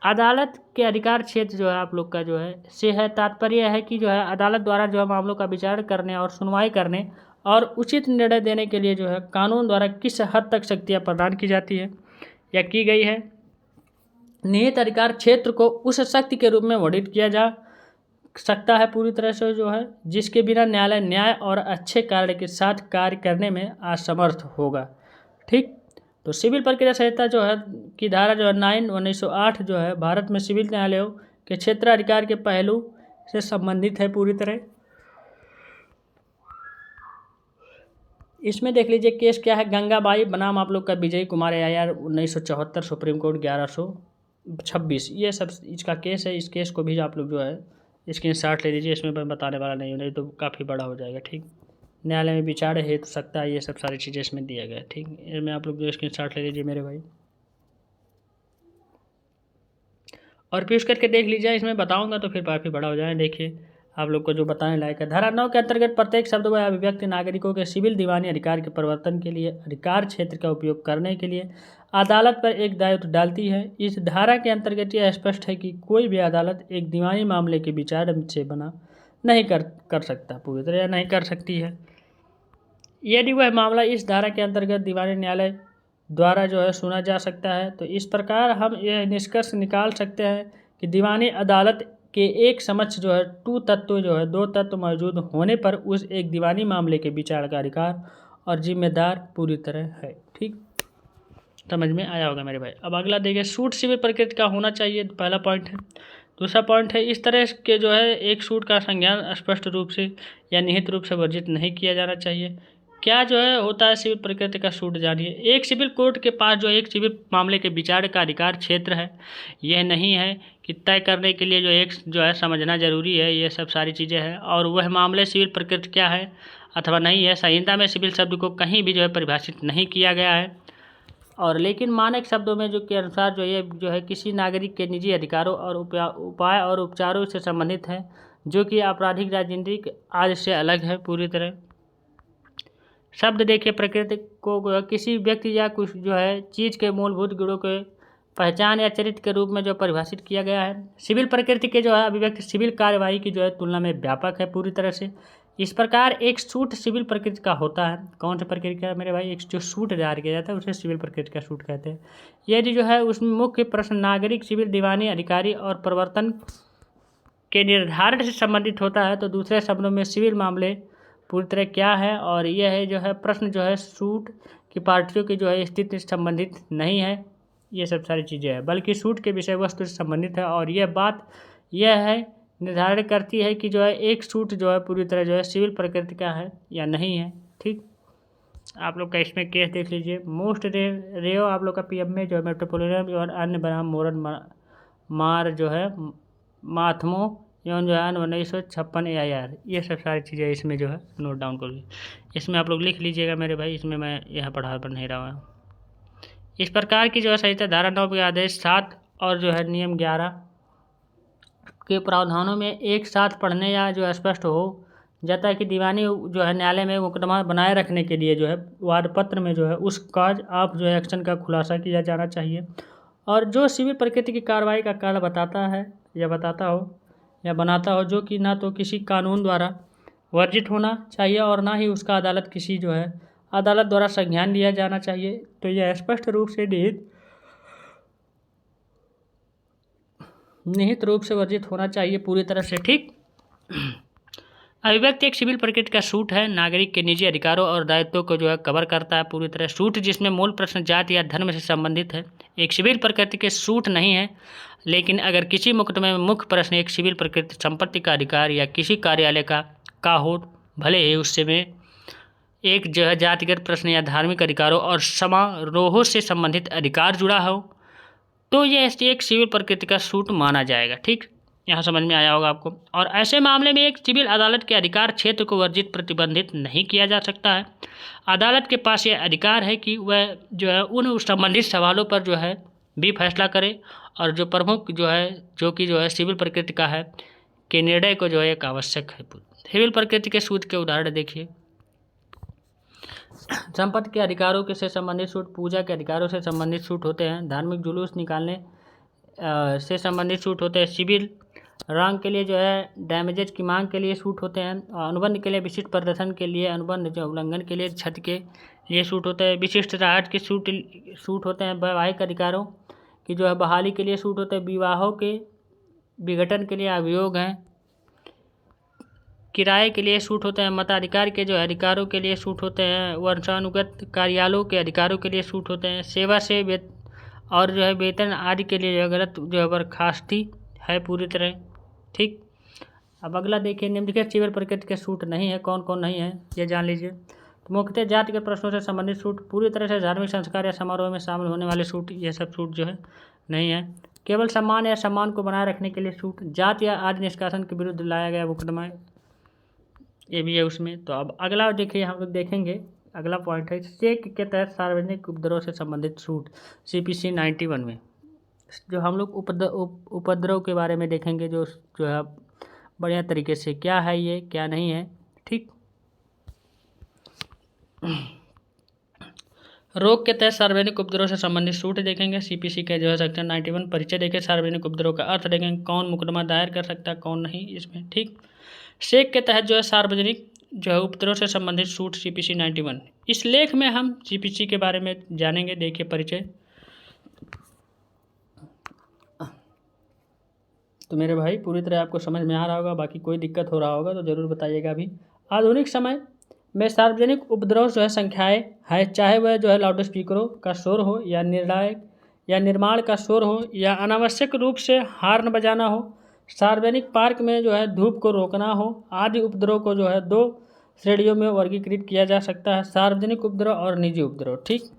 अदालत के अधिकार क्षेत्र जो है आप लोग का जो है से है तात्पर्य है कि जो है अदालत द्वारा जो है मामलों का विचार करने और सुनवाई करने और उचित निर्णय देने के लिए जो है कानून द्वारा किस हद तक शक्तियाँ प्रदान की जाती है या की गई है। निहित अधिकार क्षेत्र को उस शक्ति के रूप में वर्णित किया जा सकता है पूरी तरह से जो है जिसके बिना न्यायालय न्याय और अच्छे कार्य के साथ कार्य करने में असमर्थ होगा। ठीक, तो सिविल प्रक्रिया संहिता जो है की धारा जो है 9/1908 जो है भारत में सिविल न्यायालयों के क्षेत्राधिकार के पहलू से संबंधित है पूरी तरह। इसमें देख लीजिए केस क्या है, गंगाबाई बनाम आप लोग का Vijay Kumar AIR 1974 supreme court 1126, ये सब इसका केस है। इस केस को भी आप लोग जो है स्क्रीनशॉट ले लीजिए, इसमें मैं बताने वाला नहीं हूँ, नहीं तो काफ़ी बड़ा हो जाएगा। ठीक, न्यायालय में विचार हेतु सकता है, ये सब सारी चीज़ें इसमें दिया गया है। ठीक, इसमें आप लोग जो स्क्रीनशॉट ले लीजिए मेरे भाई, और फिर करके देख लीजिए। इसमें बताऊंगा तो फिर काफ़ी बड़ा हो जाए। देखिए आप लोग को जो बताने लायक है, धारा 9 के अंतर्गत प्रत्येक शब्द व अभिव्यक्ति नागरिकों के सिविल दीवानी अधिकार के परिवर्तन के लिए अधिकार क्षेत्र का उपयोग करने के लिए अदालत पर एक दायित्व डालती है। इस धारा के अंतर्गत यह स्पष्ट है कि कोई भी अदालत एक दीवानी मामले के विचार से बना नहीं कर सकता, पूरी तरह नहीं कर सकती है, यदि वह मामला इस धारा के अंतर्गत दीवानी न्यायालय द्वारा जो है सुना जा सकता है। तो इस प्रकार हम यह निष्कर्ष निकाल सकते हैं कि दीवानी अदालत के एक समक्ष जो है दो तत्व मौजूद होने पर उस एक दीवानी मामले के विचार का अधिकार और जिम्मेदार पूरी तरह है। ठीक, समझ में आया होगा मेरे भाई। अब अगला देखिए, सूट सिविल प्रकृति का होना चाहिए, पहला पॉइंट है। दूसरा पॉइंट है, इस तरह के जो है एक सूट का संज्ञान स्पष्ट रूप से या निहित रूप से वर्जित नहीं किया जाना चाहिए। क्या जो है होता है सिविल प्रकृति का सूट, जानिए। एक सिविल कोर्ट के पास जो एक सिविल मामले के विचार का अधिकार क्षेत्र है, यह नहीं है कि तय करने के लिए जो है समझना जरूरी है, ये सब सारी चीज़ें हैं। और वह मामले सिविल प्रकृति क्या है अथवा नहीं है, संहिता में सिविल शब्द को कहीं भी जो है परिभाषित नहीं किया गया है। और लेकिन मानक शब्दों में जो के अनुसार जो है किसी नागरिक के निजी अधिकारों और उपाय और उपचारों से संबंधित है, जो कि आपराधिक राजनीतिक आदि से अलग है पूरी तरह। शब्द देखिए, प्रकृति को किसी व्यक्ति या कुछ जो है चीज़ के मूलभूत गुणों के पहचान या चरित्र के रूप में जो परिभाषित किया गया है। सिविल प्रकृति के जो है अभिव्यक्ति सिविल कार्यवाही की जो है तुलना में व्यापक है पूरी तरह से। इस प्रकार एक सूट सिविल प्रकृति का होता है। कौन सा प्रकृति का मेरे भाई, एक जो सूट जारी किया जाता है उसे सिविल प्रकृति का सूट कहते हैं। यदि जो है उसमें मुख्य प्रश्न नागरिक सिविल दीवानी अधिकारी और प्रवर्तन के निर्धारण से संबंधित होता है, तो दूसरे शब्दों में सिविल मामले पूरी तरह क्या है, और यह है जो है प्रश्न जो है सूट की पार्टियों की जो है स्थिति से संबंधित नहीं है, ये सब सारी चीज़ें हैं, बल्कि सूट के विषय वस्तु से संबंधित है। और यह बात यह है निर्धारित करती है कि जो है एक सूट जो है पूरी तरह जो है सिविल प्रकृति का है या नहीं है। ठीक, आप लोग का इसमें केस देख लीजिए। मोस्ट रेयो आप लोग का PM में जो है मेट्रोपोलिटन और अन्य बनाम मोरन मार जो है माथमो एवं जो है 1956 AIR, ये सब सारी चीज़ें इसमें जो है नोट डाउन कर ली। इसमें आप लोग लिख लीजिएगा मेरे भाई, इसमें मैं यहाँ पढ़ा पर नहीं रहा हूँ। इस प्रकार की जो है संहिता धारा 9 के आदेश 7 और जो है नियम 11 के प्रावधानों में एक साथ पढ़ने या जो स्पष्ट हो जाता है कि दीवानी जो है न्यायालय में मुकदमा बनाए रखने के लिए जो है वाद पत्र में जो है उस काज आप जो है एक्शन का खुलासा किया जाना चाहिए, और जो सिविल प्रकृति की कार्रवाई का कारण बताता है या बताता हो या बनाता हो, जो कि ना तो किसी कानून द्वारा वर्जित होना चाहिए और ना ही उसका अदालत द्वारा संज्ञान लिया जाना चाहिए। तो यह स्पष्ट रूप से निहित रूप से वर्जित होना चाहिए पूरी तरह से। ठीक, अभिव्यक्ति एक सिविल प्रकृति का सूट है, नागरिक के निजी अधिकारों और दायित्वों को जो है कवर करता है पूरी तरह। सूट जिसमें मूल प्रश्न जाति या धर्म से संबंधित है एक सिविल प्रकृति के सूट नहीं है, लेकिन अगर किसी मुकदमे में मुख्य प्रश्न एक सिविल प्रकृति संपत्ति का अधिकार या किसी कार्यालय का हो, भले ही उससे में एक जो है जातिगत प्रश्न या धार्मिक अधिकारों और समारोहों से संबंधित अधिकार जुड़ा हो, तो यह एक सिविल प्रकृति का सूट माना जाएगा। ठीक, यहाँ समझ में आया होगा आपको। और ऐसे मामले में एक सिविल अदालत के अधिकार क्षेत्र को वर्जित प्रतिबंधित नहीं किया जा सकता है। अदालत के पास यह अधिकार है कि वह जो है उन संबंधित सवालों पर जो है भी फैसला करे, और जो प्रमुख जो है सिविल प्रकृति का है के निर्णय को जो है एक आवश्यक है। सिविल प्रकृति के सूट के उदाहरण देखिए। संपत्ति के अधिकारों के से संबंधित सूट, पूजा के अधिकारों से संबंधित सूट होते हैं, धार्मिक जुलूस निकालने से संबंधित सूट होते हैं, सिविल रॉन्ग के लिए जो है डैमेजेज की मांग के लिए सूट होते हैं, और अनुबंध के लिए विशिष्ट प्रदर्शन के लिए, अनुबंध जो उल्लंघन के लिए क्षति के लिए सूट होते हैं, विशिष्ट राहत के सूट होते हैं, वैवाहिक अधिकारों की जो है बहाली के लिए सूट होते हैं, विवाहों के विघटन के लिए अभियोग हैं, किराए के लिए सूट होते हैं, मताधिकार के जो अधिकारों के लिए सूट होते हैं, वंशानुगत कार्यालयों के अधिकारों के लिए सूट होते हैं, सेवा से और जो है वेतन आदि के लिए जो है गलत जो है बर्खास्ती है पूरी तरह। ठीक, अब अगला देखिए, निम्नलिखित सिविल प्रकृति के सूट नहीं है, कौन कौन नहीं है ये जान लीजिए। तो मुख्यतः जातिगत प्रश्नों से संबंधित सूट, पूरी तरह से धार्मिक संस्कार या समारोह में शामिल होने वाले सूट, ये सब सूट जो है नहीं है। केवल सम्मान या सम्मान को बनाए रखने के लिए सूट, जाति या आदि निष्कासन के विरुद्ध लाया गया मुकदमा, ये भी है उसमें। तो अब अगला देखिए, हम लोग देखेंगे, अगला पॉइंट है चेक के तहत सार्वजनिक उपद्रव से संबंधित सूट, CPC 91 में जो हम लोग उपद्रव के बारे में देखेंगे, जो है बढ़िया तरीके से क्या है ये क्या नहीं है। ठीक, रोग के तहत सार्वजनिक उपद्रव से संबंधित सूट देखेंगे, CPC के जो है सेक्शन 91। परिचय देखें, सार्वजनिक उपद्रव का अर्थ देखेंगे, कौन मुकदमा दायर कर सकता है कौन नहीं इसमें। ठीक, शेक के तहत जो है सार्वजनिक जो है उपद्रव से संबंधित सूट, CPC 91। इस लेख में हम CPC के बारे में जानेंगे। देखिए परिचय, तो मेरे भाई पूरी तरह आपको समझ में आ रहा होगा, बाकी कोई दिक्कत हो रहा होगा तो ज़रूर बताइएगा। अभी आधुनिक समय में सार्वजनिक उपद्रव जो है संख्याएँ है, चाहे वह जो है लाउड स्पीकरों का शोर हो, या निर्णायक या निर्माण का शोर हो, या अनावश्यक रूप से हार्न बजाना हो, सार्वजनिक पार्क में जो है धूप को रोकना हो, आदि उपद्रव को जो है 2 श्रेणियों में वर्गीकृत किया जा सकता है, सार्वजनिक उपद्रव और निजी उपद्रव। ठीक,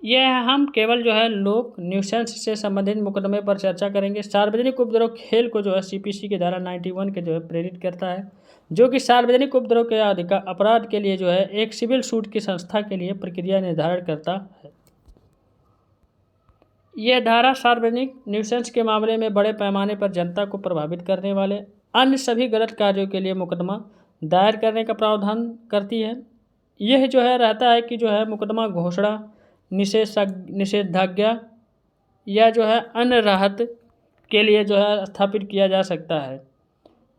यह हम केवल जो है लोक न्यूसेंस से संबंधित मुकदमे पर चर्चा करेंगे। सार्वजनिक उपद्रव खेल को जो है CPC की धारा 91 के जो है प्रेरित करता है, जो कि सार्वजनिक उपद्रव के अपराध के लिए जो है एक सिविल सूट की संस्था के लिए प्रक्रिया निर्धारण करता है। यह धारा सार्वजनिक न्यूसेंस के मामले में बड़े पैमाने पर जनता को प्रभावित करने वाले अन्य सभी गलत कार्यों के लिए मुकदमा दायर करने का प्रावधान करती है। यह जो है रहता है कि जो है मुकदमा घोषणा, निषेधाज्ञा या जो है अन्य राहत के लिए जो है स्थापित किया जा सकता है,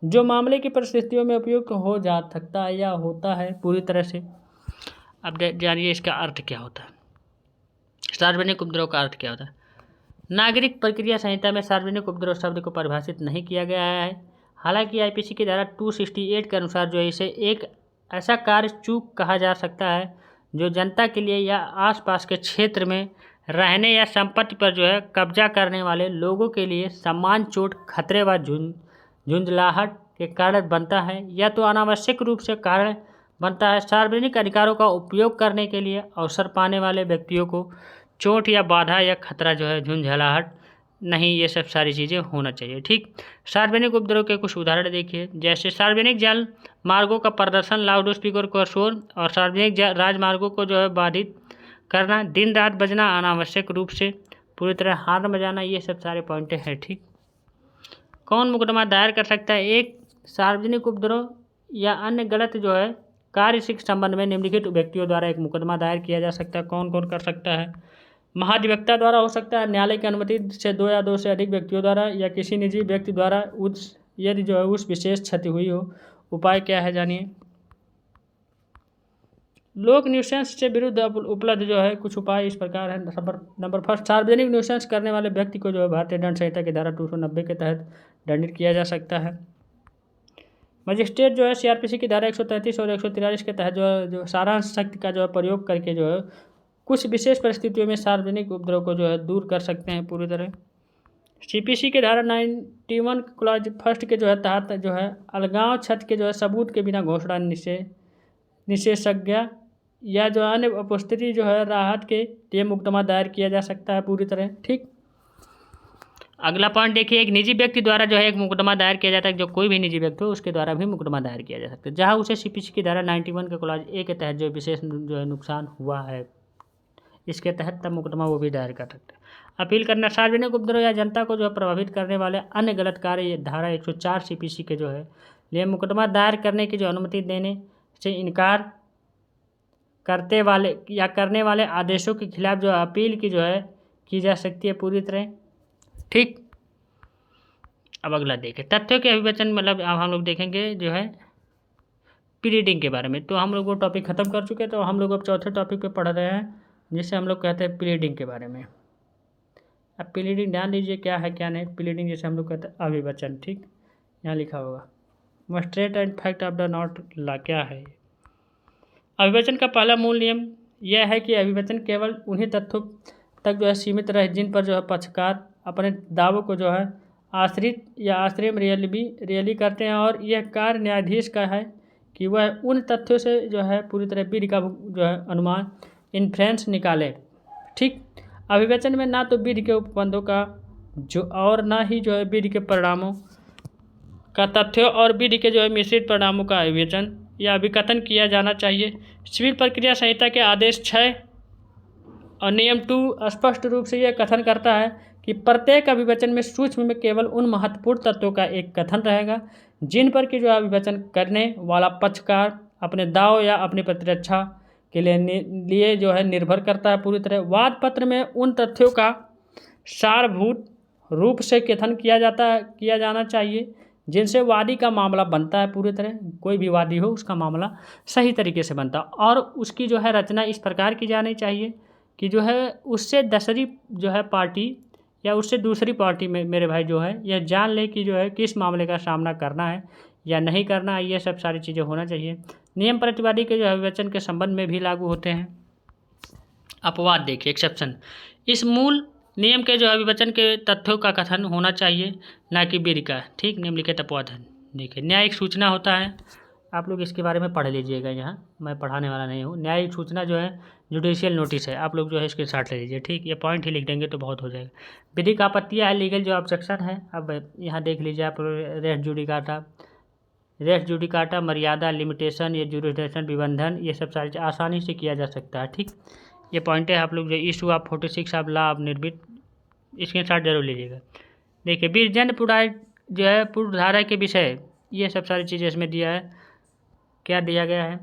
जो मामले की परिस्थितियों में उपयुक्त हो जा सकता है या होता है पूरी तरह से। अब जानिए इसका अर्थ क्या होता है, सार्वजनिक उपद्रव का अर्थ क्या होता है। नागरिक प्रक्रिया संहिता में सार्वजनिक उपद्रव शब्द को परिभाषित नहीं किया गया है। हालांकि IPC की धारा 268 के अनुसार जो है इसे एक ऐसा कार्य चूक कहा जा सकता है जो जनता के लिए या आसपास के क्षेत्र में रहने या संपत्ति पर जो है कब्जा करने वाले लोगों के लिए सम्मान, चोट, खतरे व झुंझलाहट के कारण बनता है, या तो अनावश्यक रूप से कारण बनता है। सार्वजनिक अधिकारों का उपयोग करने के लिए अवसर पाने वाले व्यक्तियों को चोट या बाधा या खतरा जो है झुंझलाहट नहीं, ये सब सारी चीज़ें होना चाहिए। ठीक, सार्वजनिक उपद्रव के कुछ उदाहरण देखिए, जैसे सार्वजनिक जल मार्गों का प्रदर्शन, लाउड स्पीकर का शोर, और सार्वजनिक राजमार्गों को जो है बाधित करना, दिन रात बजना अनावश्यक रूप से, पूरी तरह हार्न बजाना, ये सब सारे पॉइंट हैं। ठीक, कौन मुकदमा दायर कर सकता है। एक, सार्वजनिक उपद्रव या अन्य गलत जो है कार्य से संबंध में निम्नलिखित व्यक्तियों द्वारा एक मुकदमा दायर किया जा सकता है। कौन कौन कर सकता है। महाधिवक्ता द्वारा हो सकता है, न्यायालय की अनुमति से 2 या 2 से अधिक व्यक्तियों द्वारा, या किसी निजी व्यक्ति द्वारा यदि जो है उस विशेष क्षति हुई हो। उपाय क्या है जानिए। लोक न्यूसेंस से विरुद्ध उपलब्ध जो है कुछ उपाय इस प्रकार है। नंबर फर्स्ट, सार्वजनिक न्यूसेंस करने वाले व्यक्ति को जो है भारतीय दंड संहिता की धारा 290 के तहत दंडित किया जा सकता है। मजिस्ट्रेट जो है CRPC की धारा 133 और 143 के तहत जो सारांश शक्ति का जो है प्रयोग करके जो है कुछ विशेष परिस्थितियों में सार्वजनिक उपद्रव को जो है दूर कर सकते हैं पूरी तरह। CPC के धारा 91 क्लॉज फर्स्ट के जो है तहत जो है अलगाव छत के जो है सबूत के बिना घोषणा, निषेधाज्ञा या जो अन्य उपस्थिति जो है राहत के लिए मुकदमा दायर किया जा सकता है पूरी तरह। ठीक, अगला पॉइंट देखिए, एक निजी व्यक्ति द्वारा जो है एक मुकदमा दायर किया जाता है, जो कोई भी निजी व्यक्ति हो उसके द्वारा भी मुकदमा दायर किया जा सकता है, जहां उसे CPC की धारा 91 के क्लॉज A के तहत जो विशेष जो है नुकसान हुआ है, इसके तहत तब मुकदमा वो भी दायर कर सकते हैं। अपील करना, सार्वजनिक उपद्रव या जनता को जो है प्रभावित करने वाले अन्य गलत कार्य, ये धारा 104 CPC के जो है लिए मुकदमा दायर करने की जो अनुमति देने से इनकार करते वाले या करने वाले आदेशों के खिलाफ जो अपील की जो है की जा सकती है पूरी तरह। ठीक, अब अगला देखें, तथ्यों के अभिवचन, मतलब अब हम लोग देखेंगे जो है प्रीडिंग के बारे में। तो हम लोग वो टॉपिक ख़त्म कर चुके हैं, तो हम लोग अब चौथे टॉपिक पे पढ़ रहे हैं, जिसे हम लोग कहते हैं प्रीडिंग के बारे में। अब प्लीडिंग ध्यान दीजिए क्या है क्या नहीं। प्लीडिंग जैसे हम लोग कहते हैं अभिवचन, ठीक, यहाँ लिखा होगा मस्ट्रेट and fact of the not law, क्या है अभिवचन का पहला मूल नियम यह है कि अभिवचन केवल उन्हीं तथ्यों तक जो है सीमित रहे जिन पर जो है पक्षकार अपने दावों को जो है आश्रित या आश्रय में रियली करते हैं, और यह कार्य न्यायाधीश का है कि वह उन तथ्यों से जो है पूरी तरह विधि का जो है अनुमान इन्फ्रेंस निकाले। ठीक, अभिवचन में ना तो विधि के उपबंधों का जो और ना ही जो है विधि के परिणामों का तथ्यों और विधि के जो है मिश्रित परिणामों का अभिवचन या अभिकथन किया जाना चाहिए। सिविल प्रक्रिया संहिता के आदेश 6 और नियम 2 स्पष्ट रूप से यह कथन करता है कि प्रत्येक अभिवचन में सूक्ष्म में केवल उन महत्वपूर्ण तत्वों का एक कथन रहेगा जिन पर कि जो अभिवचन करने वाला पक्षकार अपने दाव या अपनी प्रतिरक्षा के लिए जो है निर्भर करता है। पूरी तरह वाद पत्र में उन तथ्यों का सारभूत रूप से कथन किया जाना चाहिए जिनसे वादी का मामला बनता है। पूरी तरह कोई भी वादी हो उसका मामला सही तरीके से बनता, और उसकी जो है रचना इस प्रकार की जानी चाहिए कि जो है उससे दूसरी जो है पार्टी या उससे दूसरी पार्टी में मेरे भाई जो है यह जान ले कि जो है किस मामले का सामना करना है या नहीं करना है। ये सब सारी चीज़ें होना चाहिए। नियम प्रतिवादी के जो अभिवचन के संबंध में भी लागू होते हैं। अपवाद देखिए, एक्सेप्शन, इस मूल नियम के जो अभिवचन के तथ्यों का कथन होना चाहिए ना कि विधि का। ठीक, निम्नलिखित अपवाद है। देखिए, न्यायिक सूचना होता है, आप लोग इसके बारे में पढ़ लीजिएगा, यहाँ मैं पढ़ाने वाला नहीं हूँ। न्यायिक सूचना जो है जुडिशियल नोटिस है, आप लोग जो है इसके साथ ले लीजिए। ठीक, ये पॉइंट ही लिख देंगे तो बहुत हो जाएगा। विधि का आपत्तियाँ है, लीगल जो ऑब्जेक्शन है। अब यहाँ देख लीजिए आप, रेस्ट जुडिकाटा, मर्यादा, लिमिटेशन, ये जुरिसडिक्शन, विबंधन, ये सब सारी आसानी से किया जा सकता है। ठीक, ये पॉइंट है। आप लोग जो issue of 46 of law of निर्मित, इसके साथ जरूर लीजिएगा। देखिए, बीरजन पुराण जो है पूर्वधारा के विषय, ये सब सारी चीज़ें इसमें दिया है। क्या दिया गया है,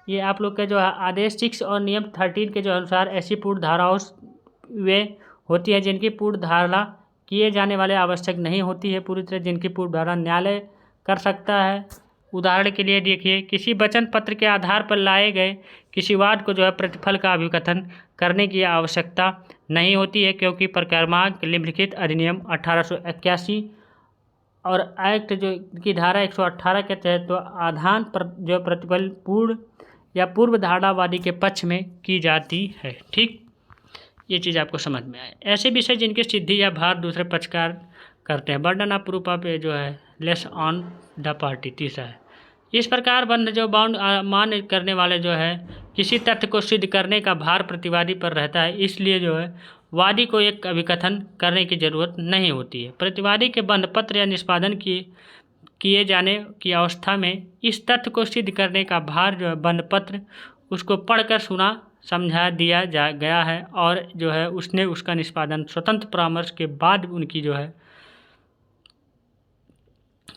ये आप लोग के जो आदेश 6 और नियम 13 के जो अनुसार ऐसी पूर्ण धाराओं वे होती है जिनकी पूर्ण धारणा किए जाने वाले आवश्यक नहीं होती है। पूरी तरह जिनकी पूर्ण धारणा न्यायालय कर सकता है। उदाहरण के लिए देखिए, किसी वचन पत्र के आधार पर लाए गए किसी वाद को जो है प्रतिफल का अभिकथन करने की आवश्यकता नहीं होती है, क्योंकि प्रक्रमांक निम्नलिखित अधिनियम 1881 और एक्ट जो की धारा 118 के तहत तो आधान पर जो प्रतिफल पूर्ण या पूर्व धारणावादी के पक्ष में की जाती है। ठीक, ये चीज़ आपको समझ में आए। ऐसे विषय जिनकी सिद्धि या भार दूसरे पक्षकार करते हैं, बर्डन ऑफ प्रूफ पे जो है लेस ऑन द पार्टी। तीसरा है, इस प्रकार बंद जो बाउंड मान करने वाले जो है किसी तथ्य को सिद्ध करने का भार प्रतिवादी पर रहता है, इसलिए जो है वादी को एक अभिकथन करने की जरूरत नहीं होती है। प्रतिवादी के बंद पत्र या निष्पादन किए जाने की अवस्था में इस तथ्य को सिद्ध करने का भार जो है बंद पत्र उसको पढ़कर सुना समझा दिया गया है, और जो है उसने उसका निष्पादन स्वतंत्र परामर्श के बाद उनकी जो है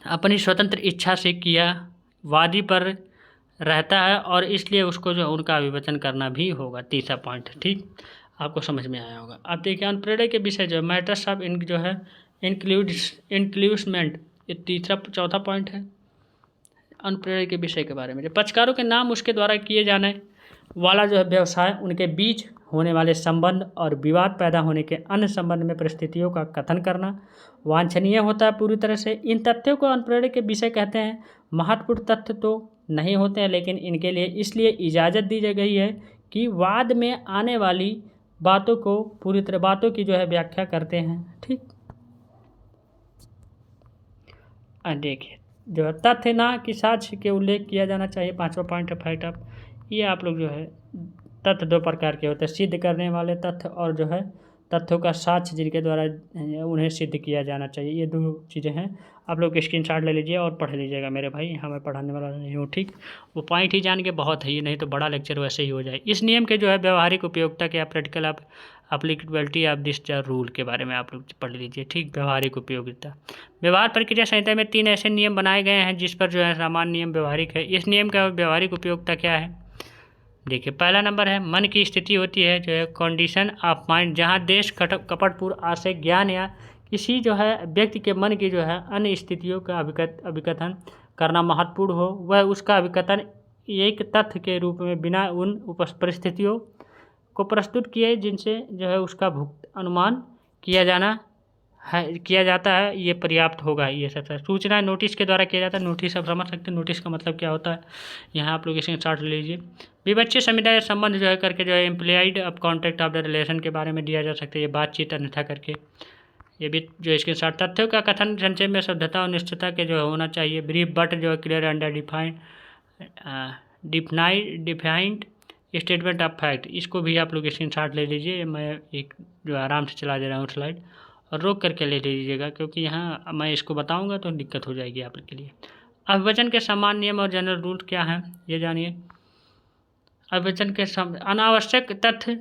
अपनी स्वतंत्र इच्छा से किया वादी पर रहता है, और इसलिए उसको जो उनका अभिवचन करना भी होगा। तीसरा पॉइंट, ठीक, आपको समझ में आया होगा। अब देखिए, अनुप्रेरणा के विषय जो मैटर्स ऑफ जो है इंक्लूडमेंट, ये चौथा पॉइंट है अनुप्रेरणा के विषय के बारे में। जो पक्षकारों के नाम उसके द्वारा किए जाने वाला जो है व्यवसाय, उनके बीच होने वाले संबंध और विवाद पैदा होने के अन्य संबंध में परिस्थितियों का कथन करना वांछनीय होता है। पूरी तरह से इन तथ्यों को अनुप्रेरणा के विषय कहते हैं। महत्वपूर्ण तथ्य तो नहीं होते हैं, लेकिन इनके लिए इसलिए इजाज़त दी गई है कि वाद में आने वाली बातों को पूरी तरह बातों की जो है व्याख्या करते हैं। ठीक, देखिए, जो है तथ्य ना कि साक्ष्य के उल्लेख किया जाना चाहिए। पांचवा पॉइंट है फैक्ट ऑफ, ये आप लोग जो है तथ्य दो प्रकार के होते हैं, सिद्ध करने वाले तथ्य और जो है तथ्यों का साक्ष्य जिनके द्वारा उन्हें सिद्ध किया जाना चाहिए। ये दो चीज़ें हैं, आप लोग स्क्रीनशॉट ले लीजिए और पढ़ लीजिएगा मेरे भाई, यहाँ मैं पढ़ाने वाला नहीं हूँ। ठीक, वो पॉइंट ही जान के बहुत है, ये नहीं तो बड़ा लेक्चर वैसे ही हो जाए। इस नियम के जो है व्यवहारिक उपयोगिता के practical applicability of this rule के बारे में आप लोग पढ़ लीजिए। ठीक, व्यवहारिक उपयोगिता, व्यवहार प्रक्रिया संहिता में 3 ऐसे नियम बनाए गए हैं जिस पर जो है सामान्य नियम व्यवहारिक है। इस नियम का व्यवहारिक उपयोगिता क्या है, देखिए, पहला नंबर है मन की स्थिति होती है जो है कंडीशन ऑफ माइंड, जहाँ देश कपटपूर्ण आशय ज्ञान या किसी जो है व्यक्ति के मन की जो है अन्य स्थितियों का अभिकथन करना महत्वपूर्ण हो, वह उसका अभिकथन एक तथ्य के रूप में बिना उन परिस्थितियों को प्रस्तुत किए जिनसे जो है उसका अनुमान किया जाता है, ये पर्याप्त होगा। ये सब सूचना नोटिस के द्वारा किया जाता है। नोटिस आप समझ सकते हैं नोटिस का मतलब क्या होता है। यहाँ आप लोग इसे स्टार्ट लीजिए। विपक्षी समुदाय संबंध जो है करके जो है employed of contract of the relation के बारे में दिया जा सकता है, ये बातचीत अन्यथा करके। ये भी जो इसके साथ तथ्यों का कथन संचय में शुद्धता और निश्चितता के जो होना चाहिए। ब्रीफ बट जो है clear under defined statement of fact, इसको भी आप लोग स्क्रीनशॉट ले लीजिए। मैं एक जो आराम से चला दे रहा हूँ स्लाइड, और रोक करके ले लीजिएगा क्योंकि यहाँ मैं इसको बताऊँगा तो दिक्कत हो जाएगी आप लोग के लिए। अभिवचन के समान नियम और जनरल रूल क्या हैं ये जानिए। अभिवचन के अनावश्यक तथ्य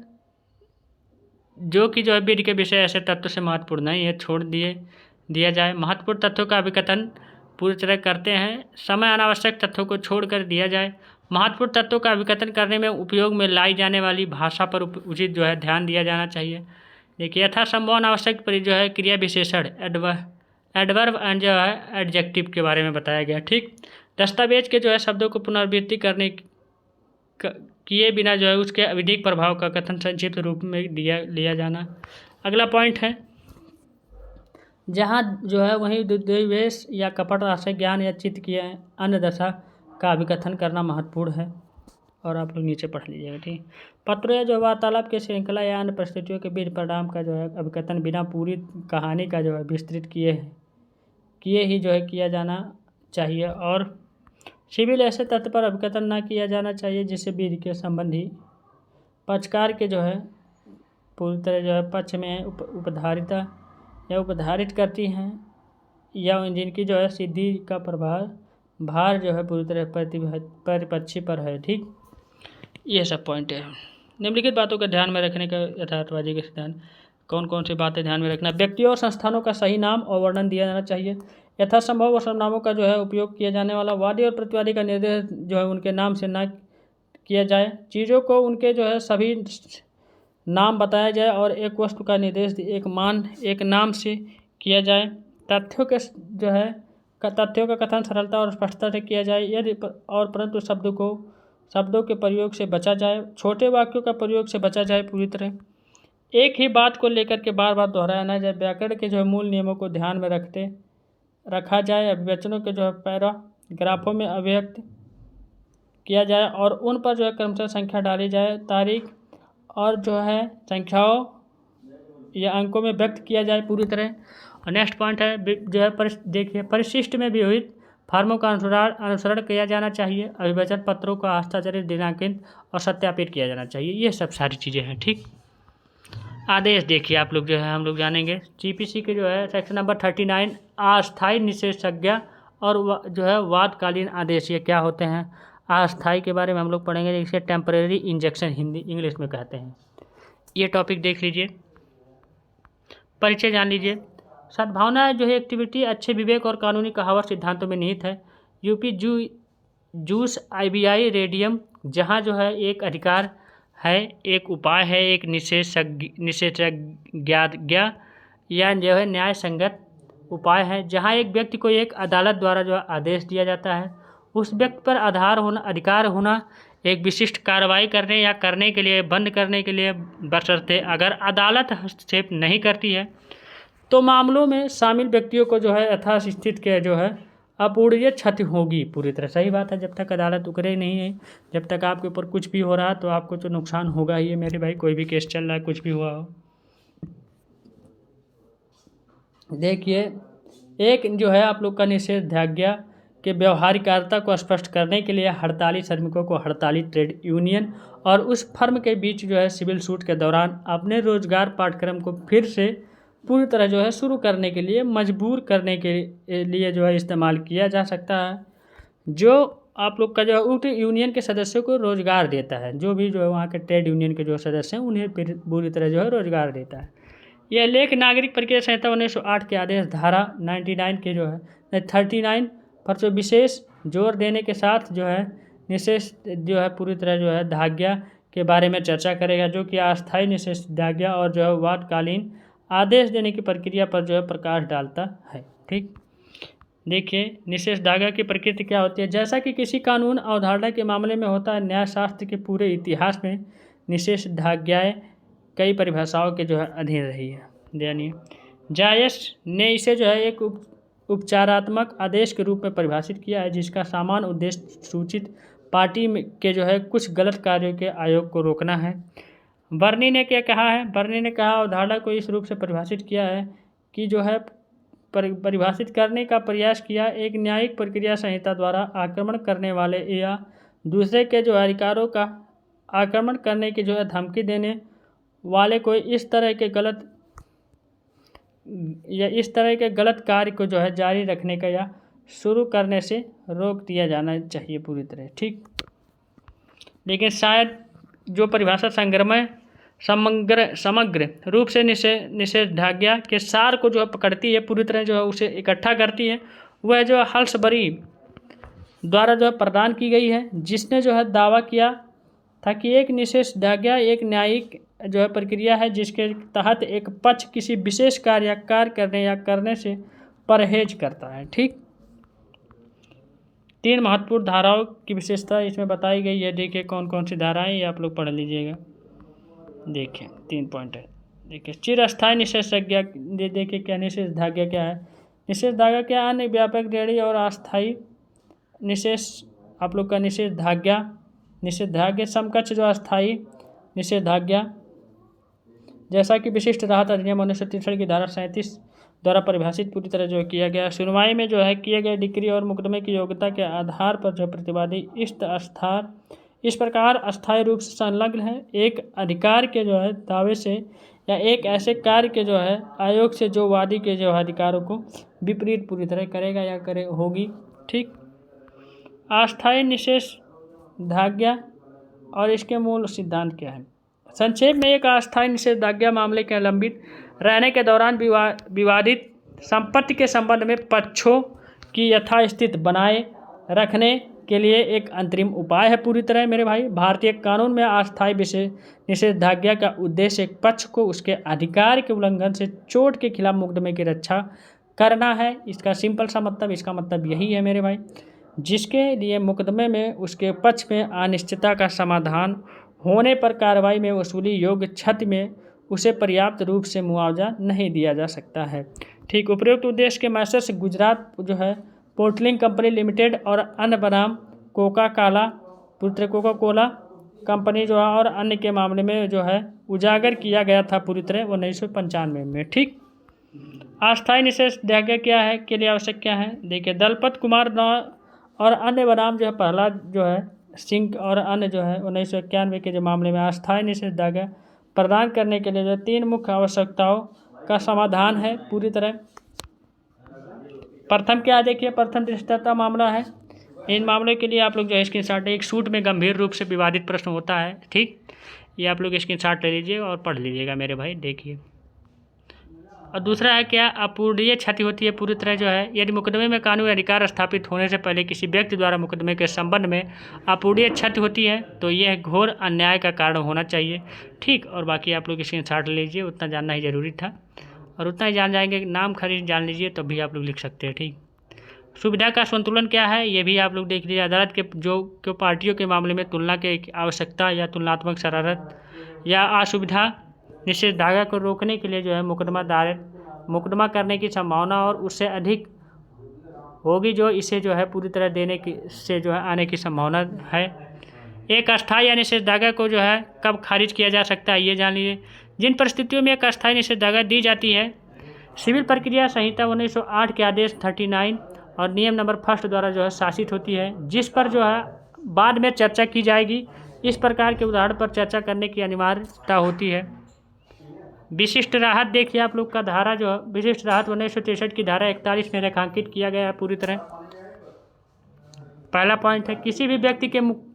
जो कि जो है विधि के विषय ऐसे तत्व से महत्वपूर्ण नहीं है, छोड़ दिया जाए। महत्वपूर्ण तथ्यों का अभिकथन पूरी तरह करते हैं, समय अनावश्यक तथ्यों को छोड़कर दिया जाए। महत्वपूर्ण तत्वों का अभिकथन करने में उपयोग में लाई जाने वाली भाषा पर उचित जो है ध्यान दिया जाना चाहिए। देखिए यथासंभव अनावश्यक पर जो है क्रिया विशेषण एडवर्ब एंड जो है एडजेक्टिव के बारे में बताया गया। ठीक, दस्तावेज के जो है शब्दों को पुनरावृत्ति किए बिना जो है उसके विधिक प्रभाव का कथन संक्षिप्त रूप में लिया जाना। अगला पॉइंट है, जहाँ जो है वहीं द्वेष या कपट आशय ज्ञान या चित्त की अन्य दशा का अभिकथन करना महत्वपूर्ण है। और आप लोग नीचे पढ़ लीजिएगा। ठीक, पत्रों या जो वार्तालाप के श्रृंखला या अन्य परिस्थितियों के बीच परिणाम का जो है अभिकथन बिना पूरी कहानी का जो है विस्तृत किए ही जो है किया जाना चाहिए। और सिविल ऐसे तथ्य पर अभिकथन न किया जाना चाहिए जिससे विधि के संबंधी पक्षकार के जो है पूरी तरह जो है पक्ष में उपधारिता या उपधारित करती हैं या जिनकी जो है सिद्धि का भार जो है पूरी तरह प्रतिपक्षी पर है। ठीक, ये सब पॉइंट है। निम्नलिखित बातों का ध्यान में रखने का यथार्थवादी के सिद्धांत, कौन कौन सी बातें ध्यान में रखना। व्यक्तियों और संस्थानों का सही नाम और वर्णन दिया जाना चाहिए। यथासंभव सर्वनामों का जो है उपयोग किया जाने वाला। वादी और प्रतिवादी का निर्देश जो है उनके नाम से न किया जाए। चीज़ों को उनके जो है सभी नाम बताया जाए और एक वस्तु का निर्देश एक नाम से किया जाए। तथ्यों का कथन सरलता और स्पष्टता से किया जाए यदि और परंतु शब्दों के प्रयोग से बचा जाए। छोटे वाक्यों का प्रयोग से बचा जाए। पूरी तरह एक ही बात को लेकर के बार बार दोहराया न जाए। व्याकरण के जो है मूल नियमों को ध्यान में रखा जाए। अभिवचनों के जो है पैराग्राफों में अभिव्यक्त किया जाए और उन पर जो है क्रमशः संख्या डाली जाए। तारीख और जो है संख्याओं या अंकों में व्यक्त किया जाए पूरी तरह। और नेक्स्ट पॉइंट है जो है देखिए परिशिष्ट में विहित फॉर्मों का अनुसरण किया जाना चाहिए। अभिवचन पत्रों का हस्ताक्षरित दिनांकित और सत्यापित किया जाना चाहिए। ये सब सारी चीज़ें हैं। ठीक, आदेश देखिए आप लोग जो है हम लोग जानेंगे। जीपीसी के जो है सेक्शन नंबर 39 अस्थायी निषेधाज्ञा और जो है वादकालीन आदेश, ये क्या होते हैं। अस्थायी के बारे में हम लोग पढ़ेंगे, इसे टेम्परेरी इंजेक्शन इंग्लिश में कहते हैं। ये टॉपिक देख लीजिए। परिचय जान लीजिए। सद्भावना जो है एक्टिविटी अच्छे विवेक और कानूनी कहावत सिद्धांतों में निहित है। यूपी जूस IBI रेडियम, जहाँ जो है एक अधिकार है, एक उपाय है, एक निषेधाज्ञा या जो है न्याय संगत उपाय है, जहाँ एक व्यक्ति को एक अदालत द्वारा जो आदेश दिया जाता है उस व्यक्ति पर अधिकार होना एक विशिष्ट कार्रवाई करने या करने के लिए बंद करने के लिए, बशर्ते अगर अदालत हस्तक्षेप नहीं करती है तो मामलों में शामिल व्यक्तियों को जो है यथास्थिति के जो है अपूरणीय क्षति होगी। पूरी तरह सही बात है। जब तक अदालत उकरे नहीं है, जब तक आपके ऊपर कुछ भी हो रहा है तो आपको तो नुकसान होगा ही है मेरे भाई। कोई भी केस चल रहा है, कुछ भी हुआ हो। देखिए एक जो है आप लोग का निषेधाज्ञा के व्यवहारिकता को स्पष्ट करने के लिए हड़ताली श्रमिकों को हड़ताली ट्रेड यूनियन और उस फर्म के बीच जो है सिविल सूट के दौरान अपने रोजगार पाठ्यक्रम को फिर से पूरी तरह जो है शुरू करने के लिए मजबूर करने के लिए जो है इस्तेमाल किया जा सकता है, जो आप लोग का जो है उक्त यूनियन के सदस्यों को रोजगार देता है। जो भी जो है वहाँ के ट्रेड यूनियन के जो सदस्य हैं उन्हें पूरी तरह जो है रोजगार देता है। यह लेख नागरिक प्रक्रिया संहिता 1908 के आदेश धारा 99 के जो है 39 पर जो विशेष जोर देने के साथ जो है जो है पूरी तरह जो है धाज्ञा के बारे में चर्चा करेगा, जो कि अस्थायी निषेधाज्ञा और जो है वादकालीन आदेश देने की प्रक्रिया पर जो है प्रकाश डालता है। ठीक, देखिए निषेधाज्ञा की प्रकृति क्या होती है। जैसा कि किसी कानून अवधारणा के मामले में होता है, न्यायशास्त्र के पूरे इतिहास में निषेधाज्ञाएँ कई परिभाषाओं के जो है अधीन रही है। यानी जायस ने इसे जो है एक उपचारात्मक आदेश के रूप में परिभाषित किया है, जिसका सामान्य उद्देश्य सूचित पार्टी के जो है कुछ गलत कार्यों के आयोग को रोकना है। बर्नी ने क्या कहा है? बर्नी ने कहा अवधारणा को इस रूप से परिभाषित किया है कि जो है परिभाषित करने का प्रयास किया एक न्यायिक प्रक्रिया संहिता द्वारा आक्रमण करने वाले या दूसरे के जो अधिकारों का आक्रमण करने की जो है धमकी देने वाले को इस तरह के गलत कार्य को जो है जारी रखने का या शुरू करने से रोक दिया जाना चाहिए पूरी तरह। ठीक, लेकिन शायद जो परिभाषा समग्र रूप से निषेधाज्ञा के सार को जो है पकड़ती है, पूरी तरह जो है उसे इकट्ठा करती है, वह जो है हल्सबरी द्वारा जो है प्रदान की गई है, जिसने जो है दावा किया था कि एक निषेधाज्ञा एक न्यायिक जो है प्रक्रिया है जिसके तहत एक पक्ष किसी विशेष कार्य या कार्य करने या करने से परहेज करता है। ठीक, 3 महत्वपूर्ण धाराओं की विशेषता इसमें बताई गई है। देखिए कौन कौन सी धाराएं, ये आप लोग पढ़ लीजिएगा। देखिए 3 पॉइंट है। देखिए चिरस्थायी निषेधाज्ञा, देखिए क्या निषेधाज्ञा क्या है। निषेधाज्ञा क्या अन्य व्यापक दृढ़ और अस्थायी आप लोग का निषेधाज्ञा समकक्ष जो अस्थायी निषेधाज्ञा, जैसा कि विशिष्ट राहत अधिनियम 1963 की धारा 37 द्वारा परिभाषित पूरी तरह जो किया गया। सुनवाई में जो है किए गए डिक्री और मुकदमे की योग्यता के आधार पर जो प्रतिवादी इस प्रकार अस्थायी रूप से संलग्न है एक अधिकार के जो है दावे से या एक ऐसे कार्य के जो है आयोग से जो वादी के जो अधिकारों को विपरीत पूरी तरह करेगा या होगी। ठीक, अस्थायी निषेधाज्ञा और इसके मूल सिद्धांत क्या है। संक्षेप में एक अस्थायी निषेधाज्ञा मामले के लंबित रहने के दौरान विवादित संपत्ति के संबंध में पक्षों की यथास्थिति बनाए रखने के लिए एक अंतरिम उपाय है पूरी तरह मेरे भाई। भारतीय कानून में अस्थायी निषेधाज्ञा का उद्देश्य एक पक्ष को उसके अधिकार के उल्लंघन से चोट के खिलाफ मुकदमे की रक्षा करना है। इसका सिंपल सा मतलब, इसका मतलब यही है मेरे भाई, जिसके लिए मुकदमे में उसके पक्ष में अनिश्चितता का समाधान होने पर कार्रवाई में वसूली योग्य क्षति में उसे पर्याप्त रूप से मुआवजा नहीं दिया जा सकता है। ठीक, उपरोक्त उद्देश्य के मैसर से गुजरात जो है पोर्टलिंग कंपनी लिमिटेड और अन्य बनाम कोका कोला कंपनी जो है और अन्य के मामले में जो है उजागर किया गया था पूरी तरह 1995 में। ठीक, अस्थायी निषेधाज्ञा क्या है के लिए आवश्यक क्या है। देखिए दलपत कुमार और अन्य बनाम जो है प्रहलाद जो है सिंह और अन्य जो है 1991 के जो मामले में अस्थायी निषेधाज्ञा प्रदान करने के लिए जो 3 मुख्य आवश्यकताओं का समाधान है पूरी तरह। प्रथम क्या देखिए, प्रथम दृष्टता मामला है। इन मामलों के लिए आप लोग जो है स्क्रीनशॉट, एक सूट में गंभीर रूप से विवादित प्रश्न होता है। ठीक, ये आप लोग स्क्रीनशॉट ले लीजिए और पढ़ लीजिएगा मेरे भाई। देखिए, और दूसरा है क्या, अपूरणीय क्षति होती है पूरी तरह जो है यदि मुकदमे में कानूनी अधिकार स्थापित होने से पहले किसी व्यक्ति द्वारा मुकदमे के संबंध में अपूरणीय क्षति होती है तो यह घोर अन्याय का कारण होना चाहिए। ठीक, और बाकी आप लोग स्क्रीनशॉट ले लीजिए, उतना जानना ही जरूरी था और उतना ही जान जाएंगे। नाम खरीद जान लीजिए तब भी आप लोग लिख सकते हैं। ठीक, सुविधा का संतुलन क्या है ये भी आप लोग देख लीजिए। अदालत के पार्टियों के मामले में तुलना की आवश्यकता या तुलनात्मक शरारत या असुविधा निषेधाज्ञा को रोकने के लिए जो है मुकदमा करने की संभावना और उससे अधिक होगी जो इसे जो है पूरी तरह देने की से जो है आने की संभावना है। एक अस्थायी या निषेधाज्ञा को जो है कब खारिज किया जा सकता है ये जान लीजिए। जिन परिस्थितियों में एक अस्थायी निषेधाज्ञा दी जाती है, सिविल प्रक्रिया संहिता 1908 के आदेश 39 और नियम नंबर 1 द्वारा जो है शासित होती है, जिस पर जो है बाद में चर्चा की जाएगी। इस प्रकार के उदाहरण पर चर्चा करने की अनिवार्यता होती है। विशिष्ट राहत देखिए आप लोग का धारा जो है विशिष्ट राहत 1963 की धारा 41 में रेखांकित किया गया है पूरी तरह। पहला पॉइंट है, किसी भी व्यक्ति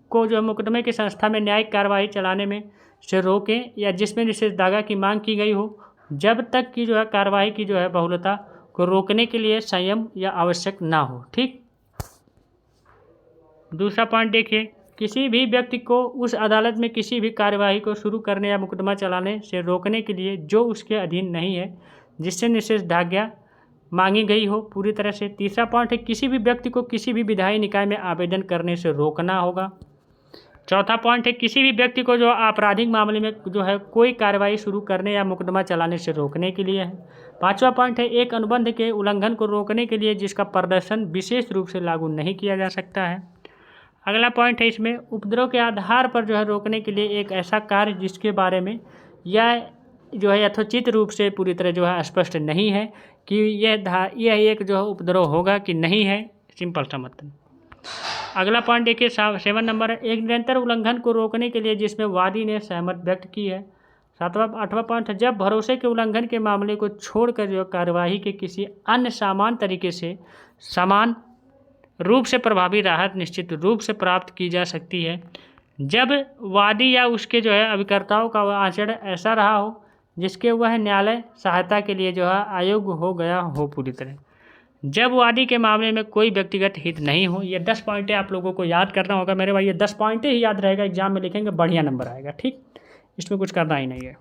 को जो मुकदमे की संस्था में न्यायिक कार्रवाई चलाने में से रोकें या जिसमें निषेधाज्ञा की मांग की गई हो जब तक कि जो है कार्रवाई की जो है बहुलता को रोकने के लिए संयम या आवश्यक ना हो। ठीक, दूसरा पॉइंट देखिए, किसी भी व्यक्ति को उस अदालत में किसी भी कार्यवाही को शुरू करने या मुकदमा चलाने से रोकने के लिए जो उसके अधीन नहीं है, जिससे निषेधाज्ञा मांगी गई हो पूरी तरह से। तीसरा पॉइंट है किसी भी व्यक्ति को किसी भी विधायी निकाय में आवेदन करने से रोकना होगा। चौथा पॉइंट है किसी भी व्यक्ति को जो आपराधिक मामले में जो है कोई कार्रवाई शुरू करने या मुकदमा चलाने से रोकने के लिए है। पांचवा पॉइंट है एक अनुबंध के उल्लंघन को रोकने के लिए जिसका प्रदर्शन विशेष रूप से लागू नहीं किया जा सकता है। अगला पॉइंट है इसमें उपद्रव के आधार पर जो है रोकने के लिए एक ऐसा कार्य जिसके बारे में यह जो है यथोचित रूप से पूरी तरह जो है स्पष्ट नहीं है कि यह एक जो है उपद्रव होगा कि नहीं है, सिंपल सा मतलब। अगला पॉइंट देखिए 7 नंबर है एक निरंतर उल्लंघन को रोकने के लिए जिसमें वादी ने सहमत व्यक्त की है। 8वां पॉइंट है जब भरोसे के उल्लंघन के मामले को छोड़कर जो कार्यवाही के किसी अन्य समान तरीके से समान रूप से प्रभावी राहत निश्चित रूप से प्राप्त की जा सकती है जब वादी या उसके जो है अभिकर्ताओं का आचरण ऐसा रहा हो जिसके वह न्यायालय सहायता के लिए जो है अयोग्य हो गया हो पूरी तरह। जब वादी के मामले में कोई व्यक्तिगत हित नहीं हो। ये 10 पॉइंटें आप लोगों को याद करना होगा मेरे भाई, ये 10 पॉइंटें ही याद रहेगा, एग्जाम में लिखेंगे बढ़िया नंबर आएगा, ठीक। इसमें कुछ करना ही नहीं है।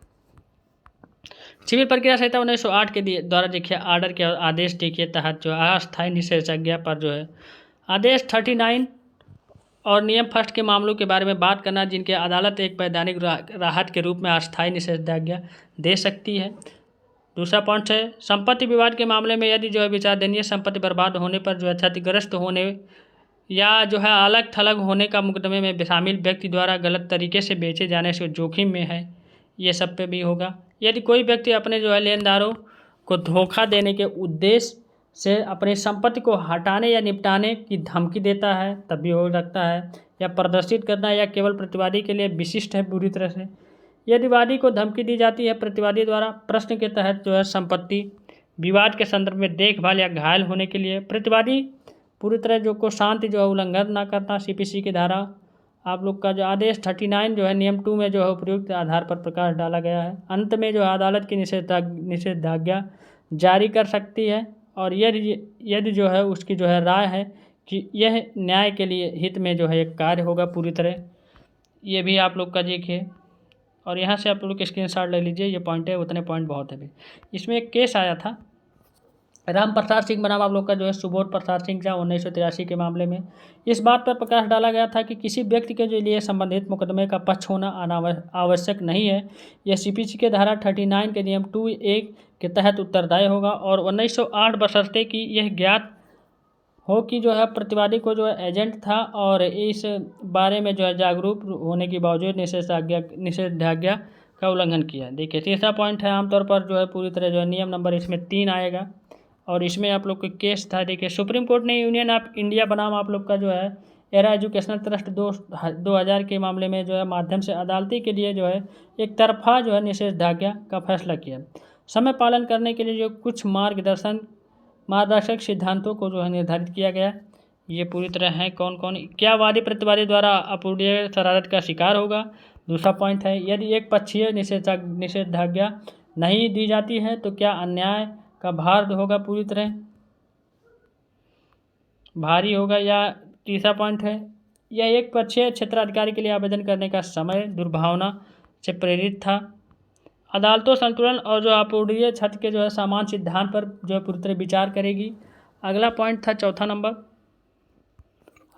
सिविल प्रक्रिया संहिता 1908 के द्वारा देखिए आर्डर के आदेश देखिए तहत जो अस्थायी निषेधाज्ञा पर जो है आदेश 39 और नियम फर्स्ट के मामलों के बारे में बात करना जिनके अदालत एक वैधानिक राहत के रूप में अस्थायी निषेधाज्ञा दे सकती है। दूसरा पॉइंट है संपत्ति विवाद के मामले में यदि जो है विचाराधीन संपत्ति बर्बाद होने पर जो है क्षतिग्रस्त होने या जो है अलग थलग होने का मुकदमे में शामिल व्यक्ति द्वारा गलत तरीके से बेचे जाने से जोखिम में है, ये सब पे भी होगा। यदि कोई व्यक्ति अपने जो है लेनदारों को धोखा देने के उद्देश्य से अपनी संपत्ति को हटाने या निपटाने की धमकी देता है तब भी हो सकता है, या प्रदर्शित करना या केवल प्रतिवादी के लिए विशिष्ट है पूरी तरह से। यदि वादी को धमकी दी जाती है प्रतिवादी द्वारा प्रश्न के तहत जो है संपत्ति विवाद के संदर्भ में देखभाल या घायल होने के लिए प्रतिवादी पूरी तरह जो को शांति जो है उल्लंघन ना करना, CPC की धारा आप लोग का जो आदेश 39 जो है नियम 2 में जो है उपयुक्त आधार पर प्रकाश डाला गया है। अंत में जो है अदालत की निषेधाज्ञा जारी कर सकती है और यदि जो है उसकी जो है राय है कि यह न्याय के लिए हित में जो है एक कार्य होगा पूरी तरह, ये भी आप लोग का देखिए। और यहाँ से आप लोग स्क्रीनशॉट ले लीजिए, ये पॉइंट है, उतने पॉइंट बहुत है। इसमें एक केस आया था राम प्रसाद सिंह बनाम आप लोग का जो है सुबोध प्रसाद सिंह का 1983 के मामले में इस बात पर प्रकाश डाला गया था कि किसी व्यक्ति के जो लिए संबंधित मुकदमे का पक्ष होना आवश्यक नहीं है। यह CPC के धारा 39 के नियम 2(a) के तहत उत्तरदायी होगा और 1908 बशर्ते कि यह ज्ञात हो कि जो है प्रतिवादी को जो है एजेंट था और इस बारे में जो है जागरूक होने के बावजूद निषेधाज्ञा का उल्लंघन किया। देखिए तीसरा पॉइंट है आमतौर पर जो है पूरी तरह जो है नियम नंबर इसमें 3 आएगा और इसमें आप लोग का केस था। देखिए सुप्रीम कोर्ट ने यूनियन ऑफ इंडिया बनाम आप लोग का जो है एरा एजुकेशनल ट्रस्ट 2000 के मामले में जो है माध्यम से अदालती के लिए जो है एक तरफा जो है निषेधाज्ञा का फैसला किया। समय पालन करने के लिए जो कुछ मार्गदर्शक सिद्धांतों को जो है निर्धारित किया गया, ये पूरी तरह है कौन कौन। क्या वादी प्रतिवादी द्वारा अपूर्णीय शरारत का शिकार होगा। दूसरा पॉइंट है यदि एक पक्षीय निषेधाज्ञा नहीं दी जाती है तो क्या अन्याय का भार होगा पूरी तरह भारी होगा। या तीसरा पॉइंट है यह एक पक्षीय क्षेत्राधिकारी के लिए आवेदन करने का समय दुर्भावना से प्रेरित था। अदालतों संतुलन और जो अपूर्णीय क्षति के जो है समान सिद्धांत पर जो है पूरी तरह विचार करेगी। अगला पॉइंट था चौथा नंबर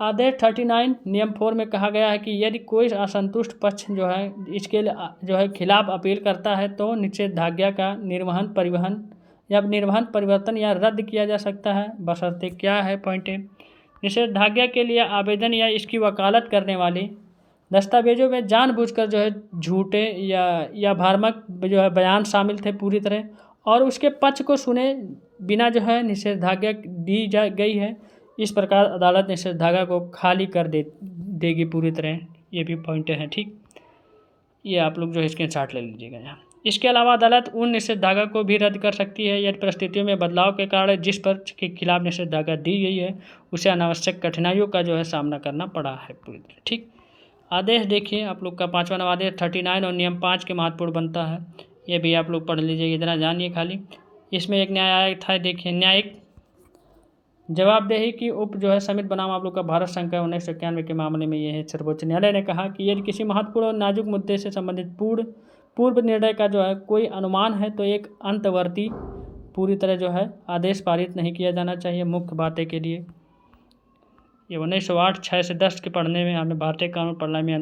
आदेश 39 नियम 4 में कहा गया है कि यदि कोई असंतुष्ट पक्ष जो है इसके जो है खिलाफ अपील करता है तो निषेधाज्ञा का निर्वहन परिवर्तन या रद्द किया जा सकता है बशर्ते क्या है पॉइंट निषेधाज्ञा के लिए आवेदन या इसकी वकालत करने वाली दस्तावेजों में जानबूझकर जो है झूठे या भ्रामक जो है बयान शामिल थे पूरी तरह और उसके पक्ष को सुने बिना जो है निषेधाज्ञा दी गई है। इस प्रकार अदालत निषेधाज्ञा को खाली कर देगी पूरी तरह। ये भी पॉइंट है, ठीक। ये आप लोग जो है स्क्रीनशॉट ले लीजिएगा यहाँ। इसके अलावा अदालत उन निषेधाज्ञा को भी रद्द कर सकती है यदि परिस्थितियों में बदलाव के कारण जिस पक्ष के खिलाफ निषेधाज्ञा दी गई है उसे अनावश्यक कठिनाइयों का जो है सामना करना पड़ा है पूरी तरह, ठीक। आदेश देखिए आप लोग का 5वां नंबर आदेश 39 और नियम 5 के महत्वपूर्ण बनता है। ये भी आप लोग पढ़ लीजिए, इतना जानिए खाली। इसमें एक न्याय आयोग था, देखिए जवाबदेही की उप जो है समिति बनाम आप लोग का भारत संघ का 1991 के मामले में ये है। सर्वोच्च न्यायालय ने कहा कि यदि किसी महत्वपूर्ण और नाजुक मुद्दे से संबंधित पूर्व निर्णय का जो है कोई अनुमान है तो एक अंतर्वर्ती पूरी तरह जो है आदेश पारित नहीं किया जाना चाहिए। मुख्य बातें के लिए ये 1908 6 से 10 के पढ़ने में हमें भारतीय कानून प्रणाली में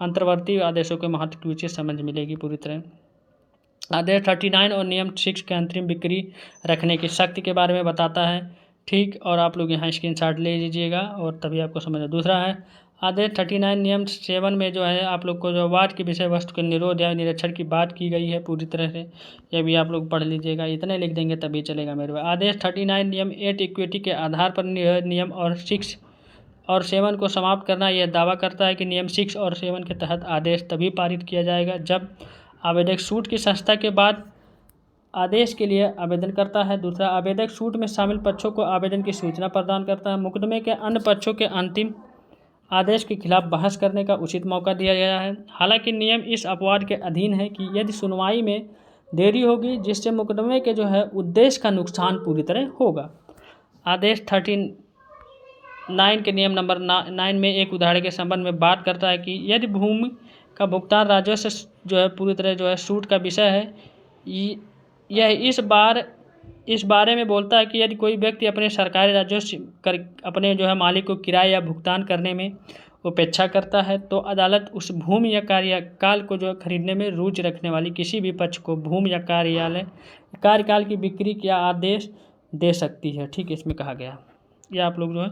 अंतर्वर्ती आदेशों के महत्व की उचित समझ मिलेगी पूरी तरह। आदेश 39 और नियम 6 के अंतरिम बिक्री रखने की शक्ति के बारे में बताता है। ठीक, और आप लोग यहाँ स्क्रीनशॉट ले लीजिएगा और तभी आपको समझ। दूसरा है आदेश 39 नियम 7 में जो है आप लोग को जो वाद की विषय वस्तु के निरोध या निरीक्षण की बात की गई है पूरी तरह से। ये भी आप लोग पढ़ लीजिएगा, इतने लिख देंगे तभी चलेगा मेरे भाई। आदेश 39 नियम 8 इक्विटी के आधार पर नियम और 6 और 7 को समाप्त करना। यह दावा करता है कि नियम 6 और 7 के तहत आदेश तभी पारित किया जाएगा जब आवेदक सूट की संस्था के बाद आदेश के लिए आवेदन करता है। दूसरा, आवेदक सूट में शामिल पक्षों को आवेदन की सूचना प्रदान करता है। मुकदमे के अन्य पक्षों के अंतिम आदेश के खिलाफ बहस करने का उचित मौका दिया गया है। हालांकि नियम इस अपवाद के अधीन है कि यदि सुनवाई में देरी होगी जिससे मुकदमे के जो है उद्देश्य का नुकसान पूरी तरह होगा। आदेश 39 के नियम नंबर 9 में एक उदाहरण के संबंध में बात करता है कि यदि भूमि का भुगतान राजस्व जो है पूरी तरह जो है सूट का विषय है। यह इस बारे में बोलता है कि यदि कोई व्यक्ति अपने सरकारी राजस्व कर अपने जो है मालिक को किराया या भुगतान करने में उपेक्षा करता है तो अदालत उस भूमि या कार्यकाल को जो खरीदने में रुचि रखने वाली किसी भी पक्ष को भूमि या कार्यकाल की बिक्री का आदेश दे सकती है। ठीक, इसमें कहा गया ये आप लोग जो है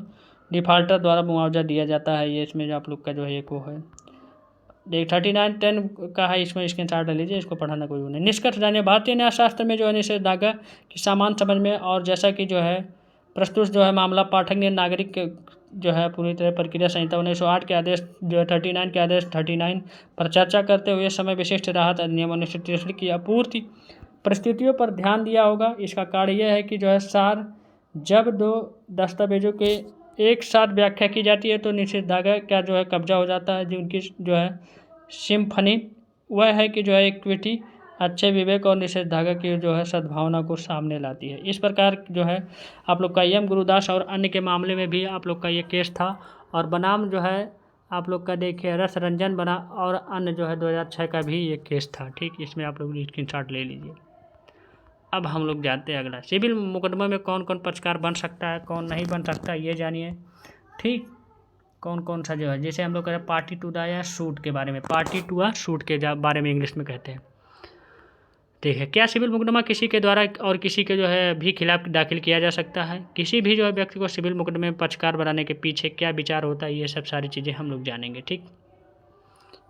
डिफाल्टर द्वारा मुआवजा दिया जाता है। ये इसमें जो आप लोग का जो है एक वो है देख 39(10) का है, इसमें स्क्रीनशॉट ले लीजिए, इसको पढ़ाना कोई नहीं। निष्कर्ष जानिए, भारतीय न्यायशास्त्र में जो है निषेधाज्ञा की सामान्य समझ में और जैसा कि जो है प्रस्तुत जो है मामला पाठक ने नागरिक जो है पूरी तरह प्रक्रिया संहिता 1908 के आदेश जो है 39 के आदेश 39 पर चर्चा करते हुए समय विशिष्ट राहत अधिनियम 1963 की अपूर्ति परिस्थितियों पर ध्यान दिया होगा। इसका कार्य यह है कि जो है सार जब दो दस्तावेजों के एक साथ व्याख्या की जाती है तो निषेधाज्ञा का जो है कब्जा हो जाता है। जिनकी जो है सिम्फनी वह है कि जो है इक्विटी अच्छे विवेक और निषेधाज्ञा की जो है सद्भावना को सामने लाती है। इस प्रकार जो है आप लोग का एम गुरुदास और अन्य के मामले में भी आप लोग का ये केस था और बनाम जो है आप लोग का देखिए रस रंजन बना और अन्य जो है 2006 का भी ये केस था। ठीक, इसमें आप लोग स्क्रीनशॉट ले लीजिए। अब हम लोग जानते हैं अगला सिविल मुकदमा में कौन कौन पक्षकार बन सकता है कौन नहीं बन सकता ये जानिए। ठीक, कौन कौन सा जो है जैसे हम लोग कह रहे हैं पार्टी टू द या सूट के बारे में, पार्टी टू आ सूट के बारे में इंग्लिश में कहते हैं। ठीक है, क्या सिविल मुकदमा किसी के द्वारा और किसी के जो है भी खिलाफ दाखिल किया जा सकता है? किसी भी जो है व्यक्ति को सिविल मुकदमे में पक्षकार बनाने के पीछे क्या विचार होता है ये सब सारी चीज़ें हम लोग जानेंगे। ठीक,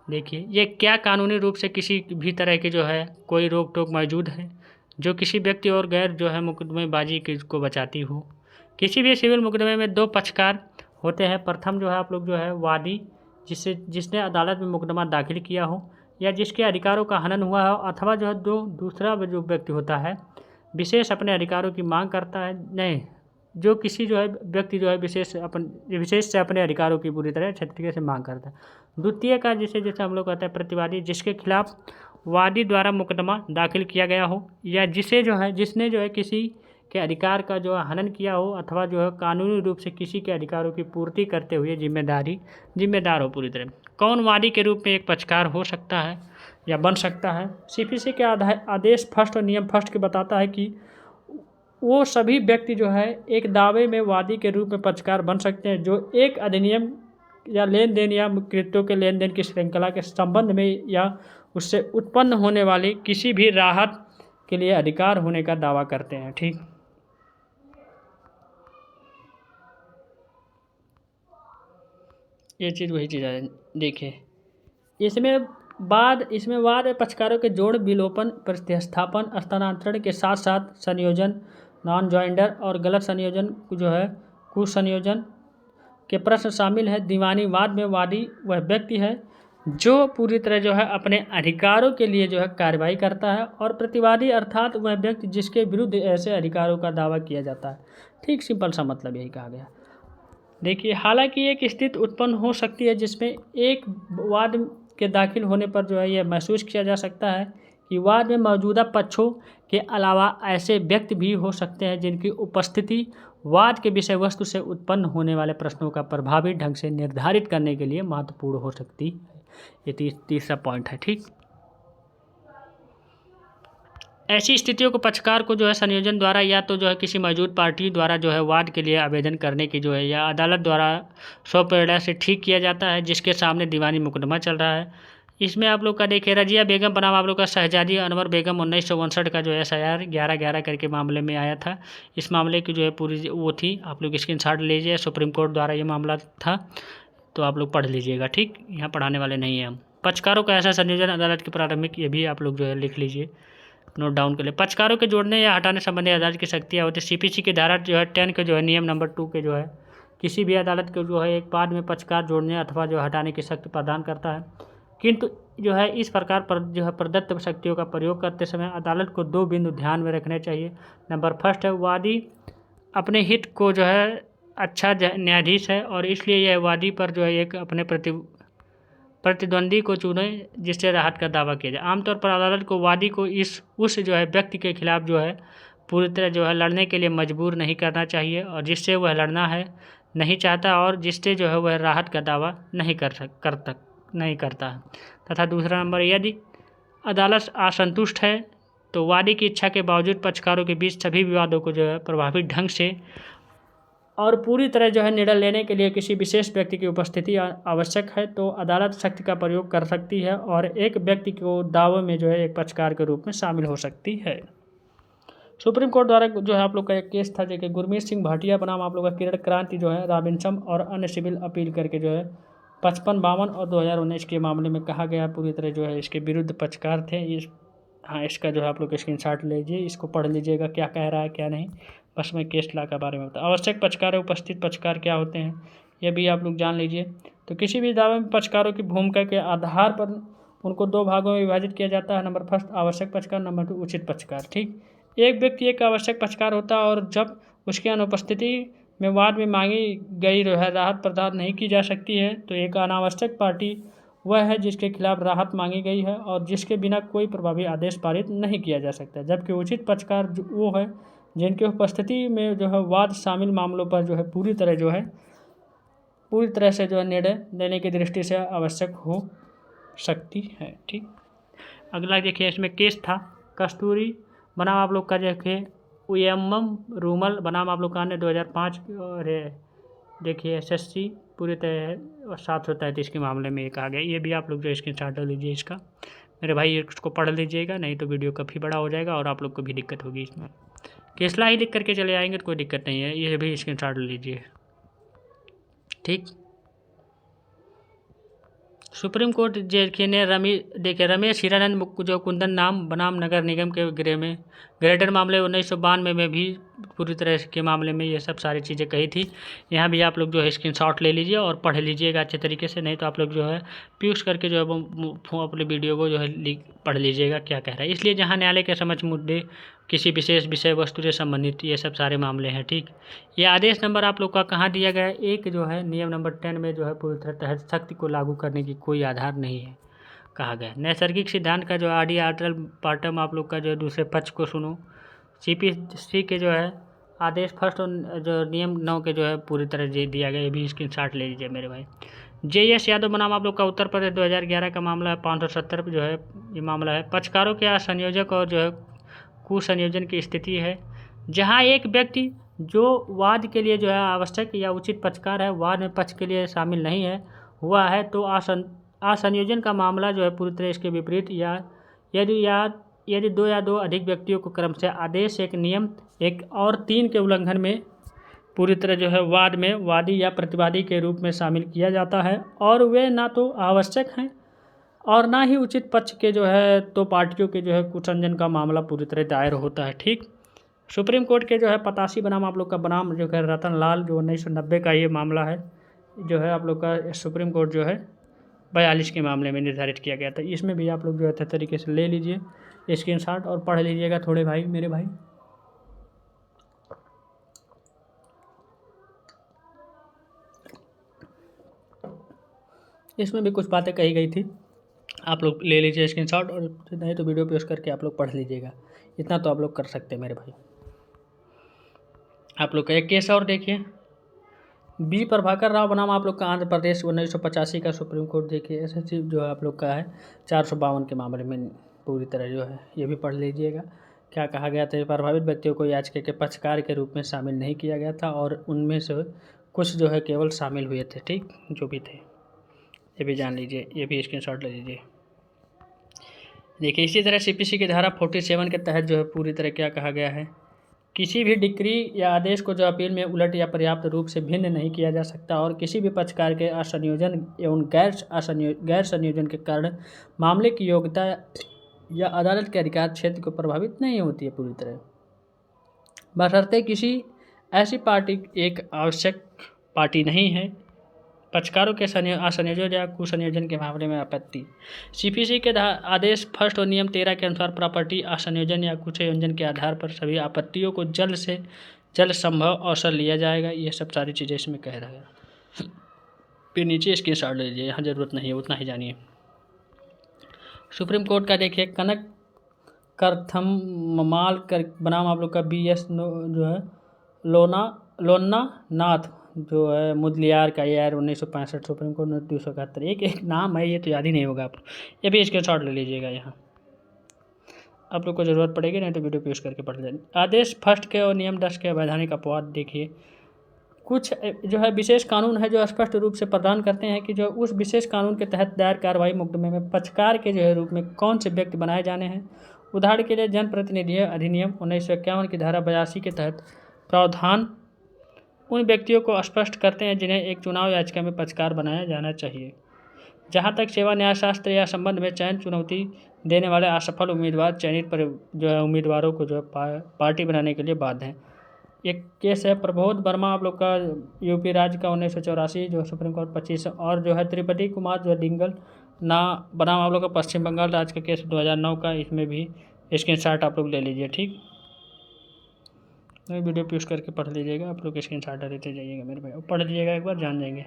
देखिए ये क्या कानूनी रूप से किसी भी तरह की जो है कोई रोक टोक मौजूद है जो किसी व्यक्ति और गैर जो है मुकदमेबाजी को बचाती हो। किसी भी सिविल मुकदमे में दो पक्षकार होते हैं। प्रथम जो है आप लोग जो है वादी जिसने अदालत में मुकदमा दाखिल किया हो या जिसके अधिकारों का हनन हुआ हो, अथवा जो है दूसरा जो व्यक्ति होता है विशेष अपने अधिकारों की मांग करता है। नहीं, जो किसी जो है व्यक्ति जो है विशेष से अपने अधिकारों की पूरी तरह तरीके से मांग करता है। द्वितीय का जैसे हम लोग कहते हैं प्रतिवादी, जिसके खिलाफ वादी द्वारा मुकदमा दाखिल किया गया हो या जिसने जो है किसी के अधिकार का जो है हनन किया हो अथवा जो है कानूनी रूप से किसी के अधिकारों की पूर्ति करते हुए जिम्मेदार हो पूरी तरह। कौन वादी के रूप में एक पक्षकार हो सकता है या बन सकता है? सीपीसी के आदेश फर्स्ट और नियम फर्स्ट के बताता है कि वो सभी व्यक्ति जो है एक दावे में वादी के रूप में पक्षकार बन सकते हैं जो एक अधिनियम या लेन देन या कृत्यों के लेन देन की श्रृंखला के संबंध में या उससे उत्पन्न होने वाली किसी भी राहत के लिए अधिकार होने का दावा करते हैं। ठीक, ये चीज़ वही चीज़ है। देखिए इसमें वाद पक्षकारों के जोड़ विलोपन प्रतिस्थापन स्थानांतरण के साथ साथ संयोजन नॉन जॉइंडर और गलत संयोजन जो है कुसंयोजन के प्रश्न शामिल है। दीवानी वाद में वादी वह व्यक्ति है जो पूरी तरह जो है अपने अधिकारों के लिए जो है कार्रवाई करता है और प्रतिवादी अर्थात वह व्यक्ति जिसके विरुद्ध ऐसे अधिकारों का दावा किया जाता है। ठीक, सिंपल सा मतलब यही कहा गया। देखिए हालांकि एक स्थिति उत्पन्न हो सकती है जिसमें एक वाद के दाखिल होने पर जो है यह महसूस किया जा सकता है कि वाद में मौजूदा पक्षों के अलावा ऐसे व्यक्ति भी हो सकते हैं जिनकी उपस्थिति वाद के विषय वस्तु से उत्पन्न होने वाले प्रश्नों का प्रभावी ढंग से निर्धारित करने के लिए महत्वपूर्ण हो सकती है। ये तीसरा पॉइंट है। ठीक, ऐसी स्थितियों को पक्षकार को जो है संयोजन द्वारा या तो जो है किसी मौजूद पार्टी द्वारा जो है वाद के लिए आवेदन करने की जो है या अदालत द्वारा स्वप्रेरणा से ठीक किया जाता है, जिसके सामने दीवानी मुकदमा चल रहा है। इसमें आप लोग का देखिए, रजिया बेगम बनाम आप लोग का शहजादी अनवर बेगम 1959 का जो है SIR 11/11 करके मामले में आया था। इस मामले की जो है पूरी वो थी, आप लोग स्क्रीनशॉट लीजिए। सुप्रीम कोर्ट द्वारा ये मामला था, तो आप लोग पढ़ लीजिएगा। ठीक, यहाँ पढ़ाने वाले नहीं हैं हम। पक्षकारों का ऐसा संयोजन अदालत की प्रारंभिक, ये भी आप लोग जो है लिख लीजिए, नोट डाउन कर ले। पक्षकारों के जोड़ने या हटाने संबंधी अदालत की शक्तियाँ होती है। CPC की धारा जो है 10 के जो है नियम नंबर 2 के जो है किसी भी अदालत को जो है एक बाद में पक्षकार जोड़ने अथवा जो हटाने की शक्ति प्रदान करता है, किंतु जो है इस प्रकार पर जो है प्रदत्त शक्तियों का प्रयोग करते समय अदालत को 2 बिंदु ध्यान में रखने चाहिए। नंबर फर्स्ट है, वादी अपने हित को जो है अच्छा न्यायाधीश है और इसलिए यह वादी पर जो है एक अपने प्रतिद्वंदी को चुने जिससे राहत का दावा किया जाए। आमतौर पर अदालत को वादी को उस जो है व्यक्ति के खिलाफ जो है पूरी तरह जो है लड़ने के लिए मजबूर नहीं करना चाहिए और जिससे वह लड़ना है नहीं चाहता और जिससे जो है वह राहत का दावा नहीं करता है। तथा दूसरा नंबर, यदि अदालत असंतुष्ट है तो वादी की इच्छा के बावजूद पक्षकारों के बीच सभी विवादों को जो है प्रभावी ढंग से और पूरी तरह जो है निर्णय लेने के लिए किसी विशेष व्यक्ति की उपस्थिति आवश्यक है, तो अदालत शक्ति का प्रयोग कर सकती है और एक व्यक्ति को दावे में जो है एक पक्षकार के रूप में शामिल हो सकती है। सुप्रीम कोर्ट द्वारा जो है आप लोग का एक केस था, जो कि गुरमीत सिंह भाटिया बनाम आप लोग का किरण क्रांति जो है रॉबिन्सन और अन्य सिविल अपील करके जो है 55, 52 और 2019 के मामले में कहा गया पूरी तरह जो है इसके विरुद्ध पक्षकार थे। इसका जो है आप लोग स्क्रीनशॉट लीजिए, इसको पढ़ लीजिएगा क्या कह रहा है क्या नहीं। बस मैं केस लॉ के बारे में बता। आवश्यक पक्षकार उपस्थित पक्षकार क्या होते हैं ये भी आप लोग जान लीजिए। तो किसी भी दावे में पक्षकारों की भूमिका के आधार पर उनको 2 भागों में विभाजित किया जाता है। नंबर फर्स्ट, आवश्यक पक्षकार। नंबर 2, उचित पक्षकार। ठीक, एक व्यक्ति एक आवश्यक पक्षकार होता है और जब उसकी अनुपस्थिति में वाद में मांगी गई राहत प्रदान नहीं की जा सकती है तो एक अनावश्यक पार्टी वह है जिसके खिलाफ राहत मांगी गई है और जिसके बिना कोई प्रभावी आदेश पारित नहीं किया जा सकता। जबकि उचित पक्षकार वो है जिनकी उपस्थिति में जो है वाद शामिल मामलों पर जो है पूरी तरह से जो है निर्णय लेने की दृष्टि से आवश्यक हो सकती है। ठीक, अगला देखिए, इसमें केस था कस्तूरी बनाम आप लोग का देखिए उयम्मम रूमल बनाम आप लोग का 2005 और देखिए SSC पूरी तरह और 733 के मामले में एक आ गया। ये भी आप लोग जो स्क्रीनशॉट ले लीजिए इसका मेरे भाई, इसको पढ़ लीजिएगा, नहीं तो वीडियो काफ़ी बड़ा हो जाएगा और आप लोग को भी दिक्कत होगी। इसमें केसला ही लिख करके चले आएंगे तो कोई दिक्कत नहीं है, ये भी स्क्रीनशॉट ले लीजिए। ठीक, सुप्रीम कोर्ट देखिए ने रमेश हीरानंद जो कुंदन नाम बनाम नगर निगम के ग्रेटर मामले 1992 में भी पूरी तरह के मामले में ये सब सारी चीज़ें कही थी। यहाँ भी आप लोग जो है स्क्रीनशॉट ले लीजिए और पढ़ लीजिएगा अच्छे तरीके से, नहीं तो आप लोग जो है पीयूष करके जो है वो अपने वीडियो को जो है पढ़ लीजिएगा क्या कह रहा है। इसलिए जहाँ न्यायालय के समक्ष मुद्दे किसी विशेष विषय वस्तु से संबंधित ये सब सारे मामले हैं। ठीक, ये आदेश नंबर आप लोग का कहाँ दिया गया है, एक जो है नियम नंबर 10 में जो है पूरी तरह तहत शक्ति को लागू करने की कोई आधार नहीं है कहा गया। नैसर्गिक सिद्धांत का जो आर्टिकल पार्टम आप लोग का जो है दूसरे पक्ष को सुनो। CPC के जो है आदेश फर्स्ट और जो नियम 9 के जो है पूरी तरह दिया गया, ये भी स्क्रीनशॉट ले लीजिए मेरे भाई। JS यादव बनाम आप लोग का उत्तर प्रदेश 2011 का मामला है, 570 जो है ये मामला है। पक्षकारों के संयोजक और जो है कुसंयोजन की स्थिति है, जहाँ एक व्यक्ति जो वाद के लिए जो है आवश्यक या उचित पक्षकार है वाद में पक्ष के लिए शामिल नहीं है हुआ है, तो असंयोजन का मामला जो है पूरी तरह इसके विपरीत या यदि 2 या 2 अधिक व्यक्तियों को क्रम से आदेश, एक नियम 1 और 3 के उल्लंघन में पूरी तरह जो है वाद में वादी या प्रतिवादी के रूप में शामिल किया जाता है और वे ना तो आवश्यक हैं और ना ही उचित पक्ष के जो है, तो पार्टियों के जो है कुसंयोजन का मामला पूरी तरह दायर होता है। ठीक, सुप्रीम कोर्ट के जो है 85 बनाम आप लोग का बनाम जो है रतन लाल जो 1990 का ये मामला है जो है आप लोग का सुप्रीम कोर्ट जो है 42 के मामले में निर्धारित किया गया था। इसमें भी आप लोग जो है अच्छे तरीके से ले लीजिए स्क्रीनशॉट और पढ़ लीजिएगा थोड़े भाई मेरे भाई। इसमें भी कुछ बातें कही गई थी, आप लोग ले लीजिए स्क्रीनशॉट और नहीं तो वीडियो पे करके आप लोग पढ़ लीजिएगा, इतना तो आप लोग कर सकते हैं मेरे भाई। आप लोग का एक केस और देखिए, बी प्रभाकर राव बनाम आप लोग का आंध्र प्रदेश 1985 का सुप्रीम कोर्ट देखिए। एसएससी जो है आप लोग का है 452 के मामले में पूरी तरह जो है ये भी पढ़ लीजिएगा। क्या कहा गया था, प्रभावित व्यक्तियों को याचिका के पक्षकार के रूप में शामिल नहीं किया गया था और उनमें से कुछ जो है केवल शामिल हुए थे, ठीक, जो भी थे, ये भी जान लीजिए, ये भी स्क्रीनशॉट ले लीजिए। देखिए इसी तरह सीपीसी की धारा 47 के तहत जो है पूरी तरह क्या कहा गया है, किसी भी डिक्री या आदेश को जो अपील में उलट या पर्याप्त रूप से भिन्न नहीं किया जा सकता और किसी भी पक्षकार के असंयोजन एवं गैर संयोजन के कारण मामले की योग्यता या अदालत के अधिकार क्षेत्र को प्रभावित नहीं होती है पूरी तरह, बशर्ते किसी ऐसी पार्टी एक आवश्यक पार्टी नहीं है। पक्षकारों के असंयोजन या कुसंयोजन के मामले में आपत्ति, सीपीसी के आदेश फर्स्ट और नियम 13 के अनुसार प्रॉपर्टी असंयोजन या कुसंयोजन के आधार पर सभी आपत्तियों को जल्द से जल्द संभव अवसर लिया जाएगा। ये सब सारी चीज़ें इसमें कह रहा है। फिर नीचे इसकी शॉर्ट ले लीजिए, यहाँ ज़रूरत नहीं है, उतना ही जानिए। सुप्रीम कोर्ट का देखिए, कनक करथममाल कर बनाम आप लोग का BS जो है लोना नाथ जो है मुदलियार का यार 1965 सुप्रीम कोर्ट में 271, एक नाम है, ये तो याद ही नहीं होगा आपको, ये भी इसके शॉर्ट ले लीजिएगा, यहाँ आप लोग को ज़रूरत पड़ेगी, नहीं तो वीडियो पे यूज़ करके पढ़ लें। आदेश फर्स्ट के और नियम 10 के वैधानिक अपवाद देखिए, कुछ जो है विशेष कानून है जो स्पष्ट रूप से प्रदान करते हैं कि जो उस विशेष कानून के तहत दायर कार्रवाई मुकदमे में पक्षकार के जो है रूप में कौन से व्यक्ति बनाए जाने हैं। उदाहरण के लिए जनप्रतिनिधि अधिनियम 1951 की धारा 82 के तहत प्रावधान उन व्यक्तियों को स्पष्ट करते हैं जिन्हें एक चुनाव याचिका में पक्षकार बनाया जाना चाहिए। जहाँ तक सेवा न्यायशास्त्र या संबंध में चयन चुनौती देने वाले असफल उम्मीदवार चयनित पर जो है उम्मीदवारों को जो है पार्टी बनाने के लिए बाध्य हैं। एक केस है प्रबोध वर्मा आप लोग का यूपी राज्य का 1984 जो सुप्रीम कोर्ट 25, और जो है त्रिपति कुमार जो डिंगल ना बनाम आप लोग का पश्चिम बंगाल राज्य का केस 2009 का, इसमें भी स्क्रीनशॉट आप लोग ले लीजिए, ठीक, वीडियो पे यूज़ करके पढ़ लीजिएगा। आप लोग स्क्रीनशॉट लेते जाइएगा मेरे भाई, पढ़ लीजिएगा एक बार, जान जाएंगे।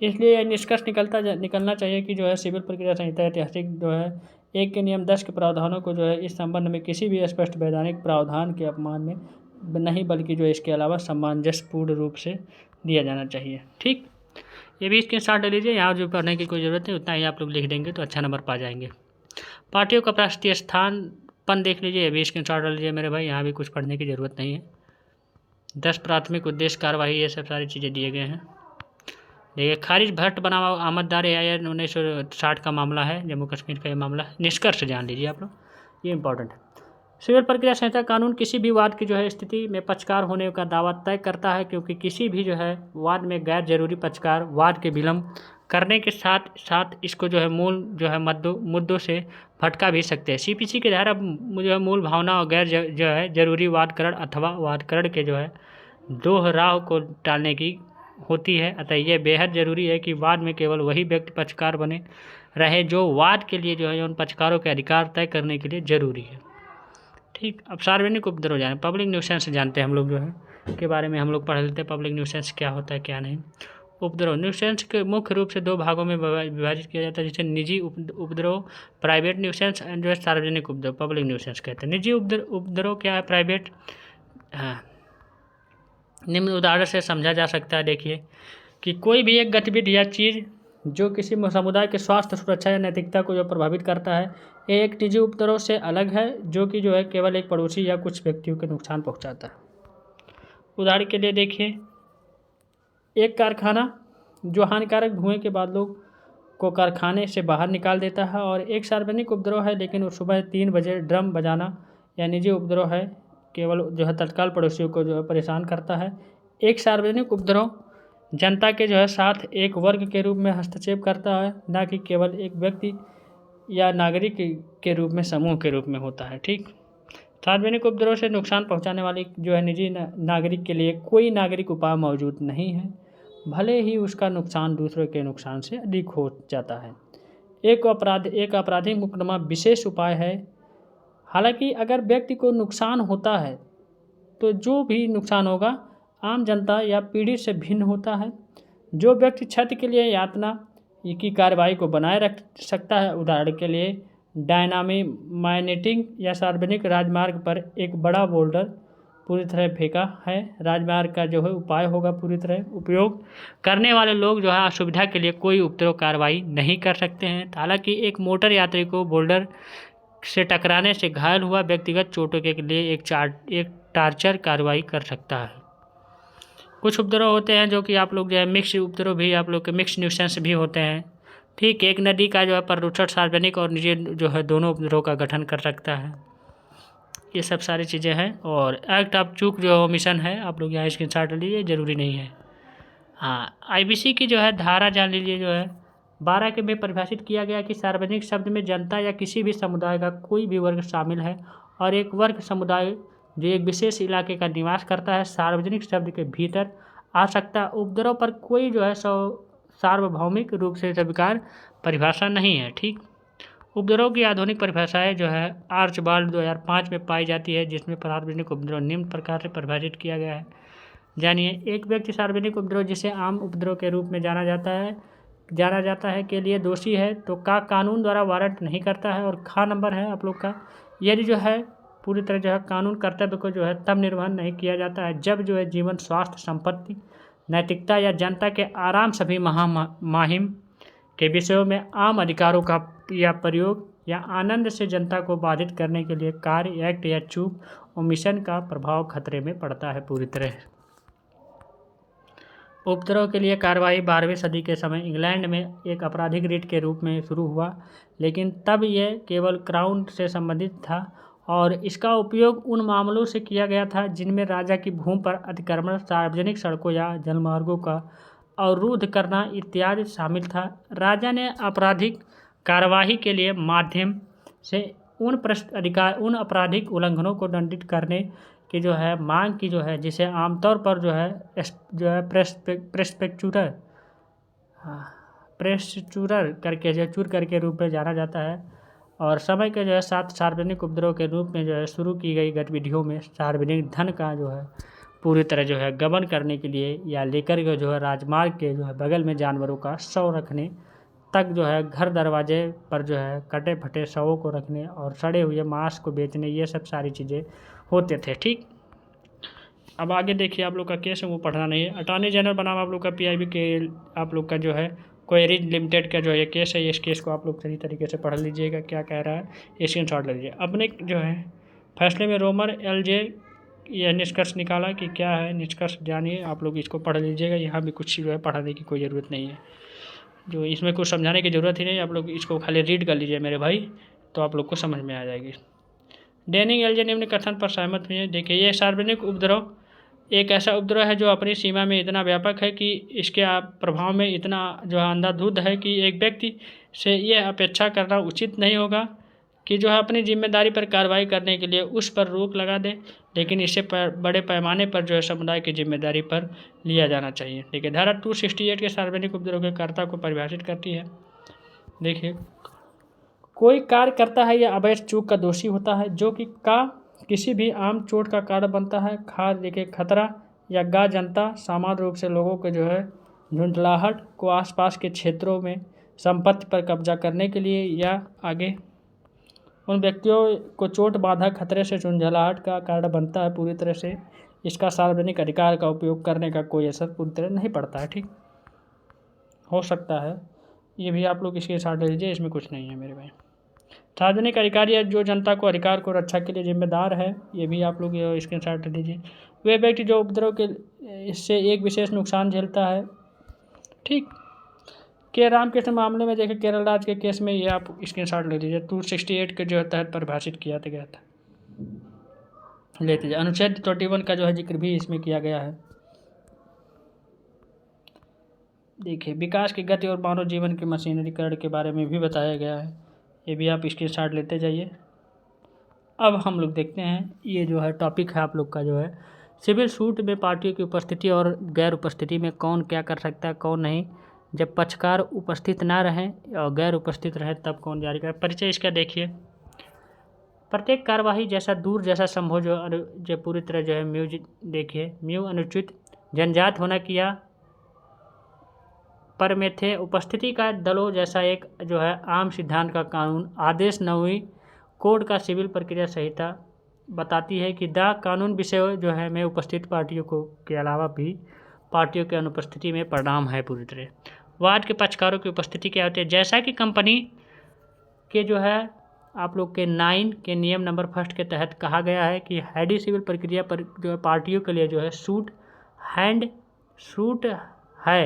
इसलिए निष्कर्ष निकलना चाहिए कि जो है सिविल प्रक्रिया संहिता ऐतिहासिक जो है 1 के नियम 10 के प्रावधानों को जो है इस संबंध में किसी भी स्पष्ट वैधानिक प्रावधान के अपमान में नहीं बल्कि जो इसके अलावा सामंजस्यपूर्ण रूप से दिया जाना चाहिए, ठीक, ये भी स्क्रीनशॉट ले लीजिए। यहाँ जो पढ़ने की कोई ज़रूरत नहीं, उतना ही आप लोग लिख देंगे तो अच्छा नंबर पा जाएंगे। पार्टियों का राष्ट्रीय स्थान देख लीजिए, ये भी स्क्रीनशॉट ले लीजिए मेरे भाई, यहाँ भी कुछ पढ़ने की ज़रूरत नहीं है। 10 प्राथमिक उद्देश्य कार्यवाही, ये सब सारी चीज़ें दिए गए हैं। देखिए खारिज भट्ट बनाम अहमददार AIR 1960 का मामला है, जम्मू कश्मीर का ये मामला, निष्कर्ष जान लीजिए आप लोग, ये इंपॉर्टेंट है। सिविल प्रक्रिया संहिता कानून किसी भी वाद की जो है स्थिति में पक्षकार होने का दावा तय करता है, क्योंकि किसी भी जो है वाद में गैर जरूरी पक्षकार वाद के विलंब करने के साथ साथ इसको जो है मूल जो है मुद्दों से भटका भी सकते हैं। CPC की धारा जो है मूल भावना और गैर जो है जरूरी वादकरण अथवा वादकरण के जो है दोहराव को टालने की होती है। अतः यह बेहद ज़रूरी है कि वाद में केवल वही व्यक्ति पक्षकार बने रहे जो वाद के लिए जो है उन पक्षकारों के अधिकार तय करने के लिए ज़रूरी है, ठीक। अब सार्वजनिक उपद्रव जाने, पब्लिक न्यूसेंस जानते हैं हम लोग जो है के बारे में हम लोग पढ़ लेते हैं, पब्लिक न्यूसेंस क्या होता है क्या नहीं। उपद्रव, न्यूसेंस के मुख्य रूप से 2 भागों में विभाजित किया जाता है, जैसे निजी उपद्रव प्राइवेट न्यूसेंस एंड जो है सार्वजनिक उपद्रव पब्लिक न्यूसेंस कहते हैं। निजी उपद्रव क्या है, प्राइवेट, हाँ, निम्न उदाहरण से समझा जा सकता है। देखिए कि कोई भी एक गतिविधि या चीज़ जो किसी समुदाय के स्वास्थ्य, सुरक्षा या नैतिकता को जो प्रभावित करता है, एक निजी उपद्रव से अलग है जो कि जो है केवल एक पड़ोसी या कुछ व्यक्तियों के नुकसान पहुंचाता है। उदाहरण के लिए देखिए, एक कारखाना जो हानिकारक धुएं के बादलों को कारखाने से बाहर निकाल देता है, और एक सार्वजनिक उपद्रव है लेकिन वो सुबह 3 बजे ड्रम बजाना या निजी उपद्रव है, केवल जो है तत्काल पड़ोसियों को जो है परेशान करता है। एक सार्वजनिक उपद्रव जनता के जो है साथ एक वर्ग के रूप में हस्तक्षेप करता है, ना कि केवल एक व्यक्ति या नागरिक के रूप में, समूह के रूप में होता है, ठीक। सार्वजनिक उपद्रव से नुकसान पहुंचाने वाली जो है निजी नागरिक के लिए कोई नागरिक उपाय मौजूद नहीं है, भले ही उसका नुकसान दूसरों के नुकसान से अधिक हो जाता है। एक आपराधिक मुकदमा विशेष उपाय है। हालांकि अगर व्यक्ति को नुकसान होता है तो जो भी नुकसान होगा आम जनता या पीड़ित से भिन्न होता है। जो व्यक्ति क्षति के लिए यातना की कार्रवाई को बनाए रख सकता है, उदाहरण के लिए डायनामाइटिंग या सार्वजनिक राजमार्ग पर एक बड़ा बोल्डर पूरी तरह फेंका है। राजमार्ग का जो है उपाय होगा पूरी तरह उपयोग करने वाले लोग जो है असुविधा के लिए कोई उपद्रव कार्रवाई नहीं कर सकते हैं। हालांकि एक मोटर यात्री को बोल्डर से टकराने से घायल हुआ व्यक्तिगत चोटों के लिए एक टार्चर कार्रवाई कर सकता है। कुछ उपद्रव होते हैं जो कि आप लोग जो है मिक्स उपद्रव भी आप लोग के मिक्स न्यूसेंस भी होते हैं। ठीक, एक नदी का जो है प्रदूषण सार्वजनिक और निजी जो है दोनों उपद्रव का गठन कर सकता है। ये सब सारी चीज़ें हैं। और एक्ट ऑफ चूक जो मिशन है आप लोग यहाँ स्क्रीनशॉट ले लीजिए, ज़रूरी नहीं है। हाँ, IBC की जो है धारा जान लीजिए, जो है 12 के में परिभाषित किया गया कि सार्वजनिक शब्द में जनता या किसी भी समुदाय का कोई भी वर्ग शामिल है और एक वर्ग समुदाय जो एक विशेष इलाके का निवास करता है सार्वजनिक शब्द के भीतर आ सकता। उपद्रव पर कोई जो है सार्वभौमिक रूप से स्वीकार परिभाषा नहीं है। ठीक, उपद्रव की आधुनिक परिभाषाएं जो है आर्चबाल्ड 2005 में पाई जाती है, जिसमें सार्वजनिक उपद्रव निम्न प्रकार से परिभाषित किया गया है। जानिए, एक व्यक्ति सार्वजनिक उपद्रव जिसे आम उपद्रव के रूप में जाना जाता है के लिए दोषी है तो कानून द्वारा वारंट नहीं करता है। और खा नंबर है आप लोग का, यदि जो है पूरी तरह जो है कानून कर्तव्य को जो है तब निर्वहन नहीं किया जाता है जब जो है जीवन, स्वास्थ्य, संपत्ति, नैतिकता या जनता के आराम सभी मुहिम के विषयों में आम अधिकारों का या प्रयोग या आनंद से जनता को बाधित करने के लिए कार्य, एक्ट या चूक और मिशन का प्रभाव खतरे में पड़ता है पूरी तरह। उपद्रव के लिए कार्रवाई 12वीं सदी के समय इंग्लैंड में एक आपराधिक रिट के रूप में शुरू हुआ, लेकिन तब यह केवल क्राउन से संबंधित था और इसका उपयोग उन मामलों से किया गया था जिनमें राजा की भूमि पर अतिक्रमण, सार्वजनिक सड़कों या जलमार्गों का अवरुद्ध करना इत्यादि शामिल था। राजा ने आपराधिक कार्यवाही के लिए माध्यम से उन आपराधिक उल्लंघनों को दंडित करने की जो है मांग की, जो है जिसे आमतौर पर जो है प्रेस्चुरर करके रूप में जाना जाता है। और समय के जो है साथ सार्वजनिक उपद्रव के रूप में जो है शुरू की गई गतिविधियों में सार्वजनिक धन का जो है पूरी तरह जो है गबन करने के लिए या लेकर के जो है राजमार्ग के जो है बगल में जानवरों का शव रखने तक जो है घर दरवाजे पर जो है कटे फटे शवों को रखने और सड़े हुए मांस को बेचने, ये सब सारी चीज़ें होते थे। ठीक, अब आगे देखिए, आप लोग का केस है वो पढ़ना नहीं है। अटॉर्नी जनरल बनाम आप लोग का PIB के आप लोग का जो है क्वेरीज लिमिटेड का जो है केस है, इस केस को आप लोग सही तरीके से पढ़ लीजिएगा क्या कह रहा है, स्क्रीनशॉट ले लीजिए। अपने जो है फैसले में रोमर LJ यह निष्कर्ष निकाला कि क्या है निष्कर्ष, जानिए आप लोग इसको पढ़ लीजिएगा। यहाँ भी कुछ जो है पढ़ाने की कोई ज़रूरत नहीं है, जो इसमें कुछ समझाने की ज़रूरत ही नहीं, आप लोग इसको खाली रीड कर लीजिए मेरे भाई, तो आप लोग को समझ में आ जाएगी। डेनिंग LJ निम्न कथन पर सहमत हुए। देखिए, यह सार्वजनिक उपद्रव एक ऐसा उपद्रव है जो अपनी सीमा में इतना व्यापक है कि इसके प्रभाव में इतना जो है अंधाधुंध है कि एक व्यक्ति से यह अपेक्षा करना उचित नहीं होगा कि जो है अपनी जिम्मेदारी पर कार्रवाई करने के लिए उस पर रोक लगा दे, लेकिन इसे बड़े पैमाने पर जो है समुदाय की जिम्मेदारी पर लिया जाना चाहिए। देखिए, धारा 268 के सार्वजनिक उपद्रव के कर्ता को परिभाषित करती है। देखिए, कोई कार्य करता है या अवैध चूक का दोषी होता है जो कि किसी भी आम चोट का कारण बनता है। देखिए, खतरा या जनता सामान्य रूप से लोगों के जो है झुंझलाहट को आसपास के क्षेत्रों में संपत्ति पर कब्जा करने के लिए या आगे उन व्यक्तियों को चोट बाधा खतरे से झुंझलाहट का कारण बनता है। पूरी तरह से इसका सार्वजनिक अधिकार का उपयोग करने का कोई असर पूरी तरह नहीं पड़ता है। ठीक, हो सकता है ये भी आप लोग इसके साथ ले लीजिए, इसमें कुछ नहीं है मेरे भाई। सार्वजनिक अधिकारी जो जनता को अधिकार को रक्षा के लिए जिम्मेदार है, ये भी आप लोग इसके साथ ले लीजिए। वे व्यक्ति जो उपद्रव के इससे एक विशेष नुकसान झेलता है। ठीक, के रामकृष्ण मामले में देखिए, केरल राज्य के केस में ये आप स्क्रीनशॉट ले लीजिए, 268 के जो है तहत परिभाषित किया गया था, ले लीजिए। अनुच्छेद 21 का जो है जिक्र भी इसमें किया गया है। देखिए, विकास की गति और मानव जीवन के मशीनरीकरण के बारे में भी बताया गया है, ये भी आप स्क्रीनशॉट लेते जाइए। अब हम लोग देखते हैं, ये जो है टॉपिक है आप लोग का जो है सिविल सूट में पार्टियों की उपस्थिति और गैर उपस्थिति में कौन क्या कर सकता है कौन नहीं, जब पक्षकार उपस्थित ना रहें और गैर उपस्थित रहें तब कौन जारी करे। परिचय इसका देखिए, प्रत्येक कार्यवाही जैसा संभव जो पूरी तरह जो है म्यू अनुचित जन्मजात होना किया पर में थे। उपस्थिति का दलों जैसा एक जो है आम सिद्धांत का कानून, आदेश 9वीं कोड का सिविल प्रक्रिया संहिता बताती है कि द कानून विषय जो है में उपस्थित पार्टियों को के अलावा भी पार्टियों की अनुपस्थिति में परिणाम है पूरी तरह। वाद के पक्षकारों की उपस्थिति क्या होती है, जैसा कि कंपनी के जो है आप लोग के 9 के नियम नंबर 1 के तहत कहा गया है कि हैडी सिविल प्रक्रिया पर जो है पार्टियों के लिए जो है सूट है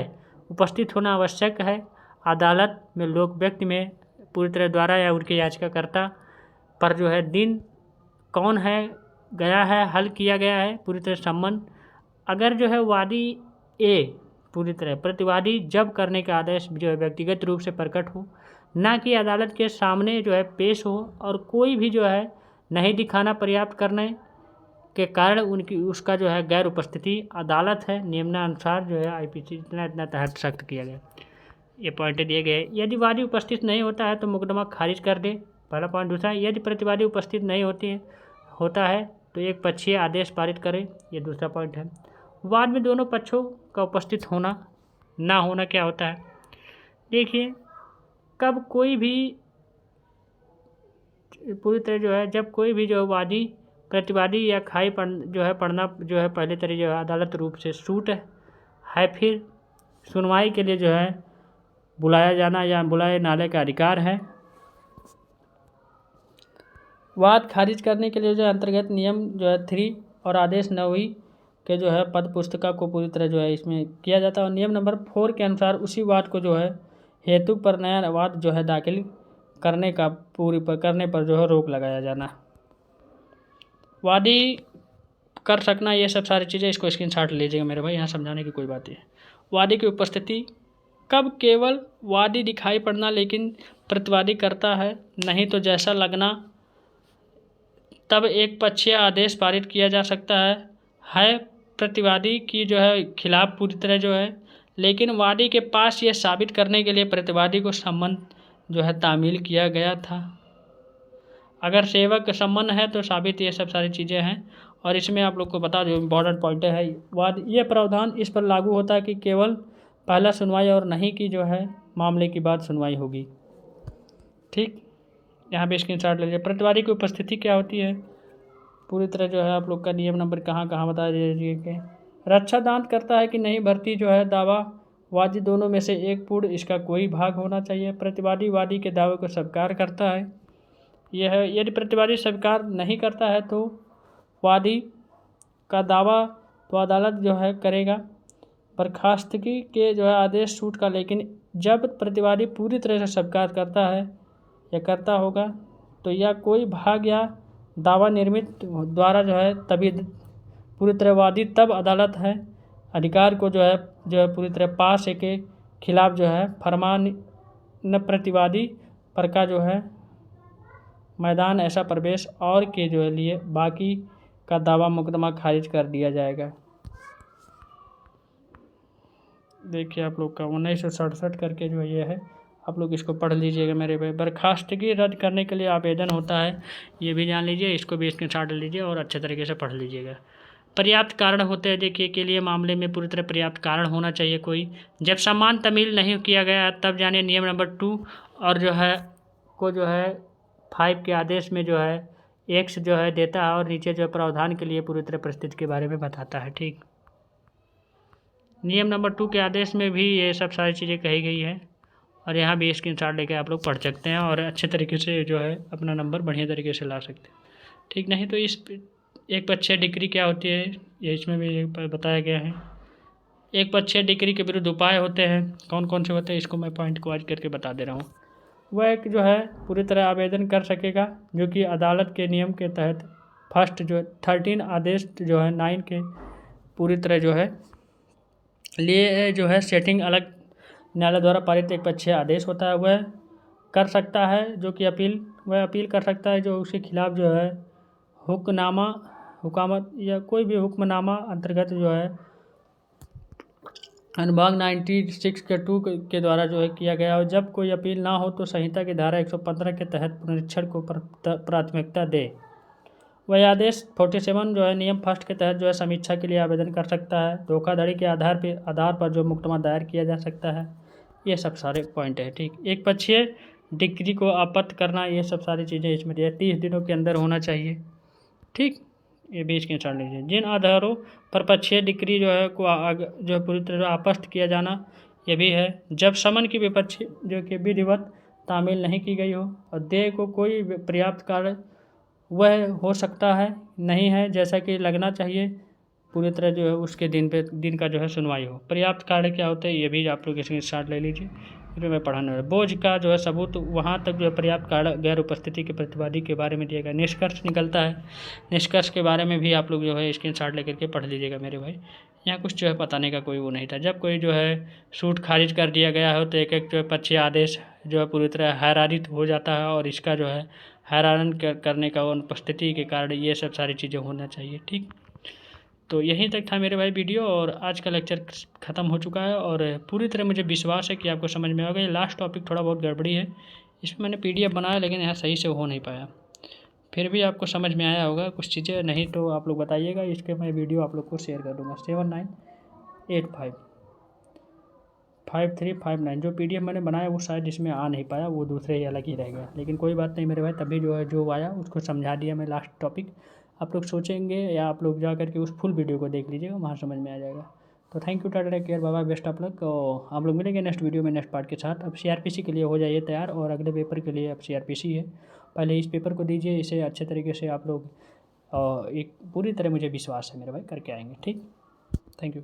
उपस्थित होना आवश्यक है। अदालत में लोक व्यक्ति में पूरी तरह द्वारा या उनके याचिकाकर्ता पर जो है दिन कौन है गया है, हल किया गया है पूरी तरह संबंध। अगर जो है वादी ए पूरी तरह प्रतिवादी जब करने का आदेश जो है व्यक्तिगत रूप से प्रकट हो, ना कि अदालत के सामने जो है पेश हो, और कोई भी जो है नहीं दिखाना पर्याप्त करने के कारण उनकी उसका जो है गैर उपस्थिति अदालत है नियमानुसार जो है आईपीसी इतना तहत सख्त किया गया। ये पॉइंट दिए गए। यदि वादी उपस्थित नहीं होता है तो मुकदमा खारिज कर दे, पहला पॉइंट। दूसरा, यदि प्रतिवादी उपस्थित नहीं होता है तो एक पक्षीय आदेश पारित करे, ये दूसरा पॉइंट है। वाद में दोनों पक्षों का उपस्थित होना ना होना क्या होता है, देखिए कब कोई भी पूरी तरह जो है जब कोई भी जो वादी प्रतिवादी या खाई जो है पढ़ना जो है पहले तरह जो है अदालत रूप से सूट है, फिर सुनवाई के लिए जो है बुलाया जाना या बुलाए नाले का अधिकार है। वाद खारिज करने के लिए जो है अंतर्गत नियम जो है 3 और आदेश 9 के जो है पद पुस्तिका को पूरी तरह जो है इसमें किया जाता है। और नियम नंबर 4 के अनुसार उसी वाद को जो है हेतु पर नया वाद जो है दाखिल करने पर जो है रोक लगाया जाना। वादी कर सकना, ये सब सारी चीज़ें इसको स्क्रीनशॉट लीजिएगा मेरे भाई, यहाँ समझाने की कोई बात नहीं है। वादी की उपस्थिति कब केवल वादी दिखाई पड़ना लेकिन प्रतिवादी करता है नहीं तो जैसा लगना, तब एक पक्षीय आदेश पारित किया जा सकता है प्रतिवादी की जो है खिलाफ पूरी तरह जो है, लेकिन वादी के पास ये साबित करने के लिए प्रतिवादी को संबंध जो है तामील किया गया था। अगर सेवक का संबंध है तो साबित, ये सब सारी चीज़ें हैं। और इसमें आप लोग को बता दो इम्पोर्टेंट पॉइंट है वाद, ये प्रावधान इस पर लागू होता है कि केवल पहला सुनवाई और नहीं कि जो है मामले की बाद सुनवाई होगी। ठीक, यहाँ पे स्क्रीनशॉट ले लीजिए। प्रतिवादी की उपस्थिति क्या होती है पूरी तरह जो है आप लोग का नियम नंबर कहाँ बता दीजिए कि रक्षा दान करता है कि नहीं भर्ती जो है दावा वादी दोनों में से एक पूर्ण इसका कोई भाग होना चाहिए। प्रतिवादी वादी के दावे को स्वीकार करता है, यह है। यदि प्रतिवादी स्वीकार नहीं करता है तो वादी का दावा तो अदालत जो है करेगा बर्खास्तगी के जो है आदेश सूट का, लेकिन जब प्रतिवादी पूरी तरह से स्वीकार करता है या करता होगा तो यह कोई भाग या दावा निर्मित द्वारा जो है तभी पूरी तरह वादी तब अदालत है अधिकार को जो है पूरी तरह पास के खिलाफ जो है फरमान न प्रतिवादी पर का जो है मैदान ऐसा प्रवेश और के जो है लिए बाकी का दावा मुकदमा खारिज कर दिया जाएगा। देखिए आप लोग का 1967 करके जो ये है, आप लोग इसको पढ़ लीजिएगा मेरे भाई। बर्खास्तगी रद्द करने के लिए आवेदन होता है, ये भी जान लीजिए, इसको भी स्क्रीनशॉट लीजिए और अच्छे तरीके से पढ़ लीजिएगा। पर्याप्त कारण होते हैं, देखिए के लिए मामले में पूरी तरह पर्याप्त कारण होना चाहिए कोई। जब सम्मान तमील नहीं किया गया तब जानिए नियम नंबर 2 और जो है को जो है 5 के आदेश में जो है एक्स जो है देता है और नीचे जो है प्रावधान के लिए पूरी तरह परिस्थिति के बारे में बताता है। ठीक, नियम नंबर 2 के आदेश में भी ये सब सारी चीज़ें कही गई है और यहाँ भी स्क्रीनशॉट लेके आप लोग पढ़ सकते हैं और अच्छे तरीके से जो है अपना नंबर बढ़िया तरीके से ला सकते हैं। ठीक, नहीं तो इस एक पक्षीय डिग्री क्या होती है ये इसमें भी बताया गया है। एक पक्षीय डिग्री के विरुद्ध उपाय होते हैं, कौन कौन से होते हैं इसको मैं पॉइंट को आज करके बता दे रहा हूँ। वह एक जो है पूरी तरह आवेदन कर सकेगा जो कि अदालत के नियम के तहत फर्स्ट जो 13 आदेश जो है 9 के पूरी तरह जो है लिए जो है सेटिंग अलग न्यायालय द्वारा पारित एक पक्षीय आदेश होता है, वह कर सकता है जो कि वह अपील कर सकता है जो उसके खिलाफ जो है हुकामत या कोई भी हुक्मनामा अंतर्गत जो है अनुभाग 96 के 2 के द्वारा जो है किया गया और जब कोई अपील ना हो तो संहिता की धारा 115 के तहत पुनरीक्षण को प्राथमिकता दे। वह आदेश 47 जो है नियम फर्स्ट के तहत जो है समीक्षा के लिए आवेदन कर सकता है। धोखाधड़ी के आधार पर जो मुकदमा दायर किया जा सकता है, ये सब सारे पॉइंट है। ठीक, एक पक्षीय डिग्री को आपत्ति करना, ये सब सारी चीज़ें इसमें 30 दिनों के अंदर होना चाहिए। ठीक, ये भी स्क्रीनशॉट लीजिए। जिन आधारों पर पक्षीय डिक्री जो है को जो है पूरी तरह आपस्त किया जाना, ये भी है। जब समन की विपक्षी जो कि विधिवत तामील नहीं की गई हो और देय को कोई पर्याप्त कार्य वह हो सकता है नहीं है जैसा कि लगना चाहिए, पूरी तरह जो है उसके दिन का जो है सुनवाई हो। पर्याप्त कार्य क्या होते हैं, ये भी आप लोग स्क्रीनशॉट ले लीजिए। इसमें मैं पढ़ाने वाला बोझ का जो है सबूत वहाँ तक जो है पर्याप्त कार्य गैर उपस्थिति के प्रतिवादी के बारे में दिया गया। निष्कर्ष निकलता है, निष्कर्ष के बारे में भी आप लोग जो है स्क्रीनशॉट लेकर के पढ़ लीजिएगा मेरे भाई। यहाँ कुछ जो है बताने का कोई वो नहीं था। जब कोई जो है सूट खारिज कर दिया गया हो तो एक एक जो है पक्षीय आदेश जो है पूरी तरह हैरानित हो जाता है और इसका जो है हैरान करने का अनुपस्थिति के कारण ये सब सारी चीज़ें होना चाहिए। ठीक, तो यहीं तक था मेरे भाई वीडियो और आज का लेक्चर ख़त्म हो चुका है और पूरी तरह मुझे विश्वास है कि आपको समझ में आ गया। लास्ट टॉपिक थोड़ा बहुत गड़बड़ी है, इसमें मैंने PDF बनाया लेकिन यहाँ सही से हो नहीं पाया। फिर भी आपको समझ में आया होगा कुछ चीज़ें, नहीं तो आप लोग बताइएगा, इसके मैं वीडियो आप लोग को शेयर कर दूँगा। 79855359 जो PDF मैंने बनाया वो शायद इसमें आ नहीं पाया, वो दूसरे ही अलग ही रह गया। लेकिन कोई बात नहीं मेरे भाई, तभी जो है जो आया उसको समझा दिया मैं लास्ट टॉपिक। आप लोग सोचेंगे या आप लोग जा करके उस फुल वीडियो को देख लीजिएगा, वहाँ समझ में आ जाएगा। तो thank you, tata, take care, bye bye, best of luck. और आप लोग मिलेंगे नेक्स्ट वीडियो में नेक्स्ट पार्ट के साथ। अब CRPC के लिए हो जाइए तैयार और अगले पेपर के लिए अब CRPC है, पहले इस पेपर को दीजिए, इसे अच्छे तरीके से आप लोग एक पूरी तरह मुझे विश्वास है मेरे भाई करके आएंगे। ठीक, थैंक यू।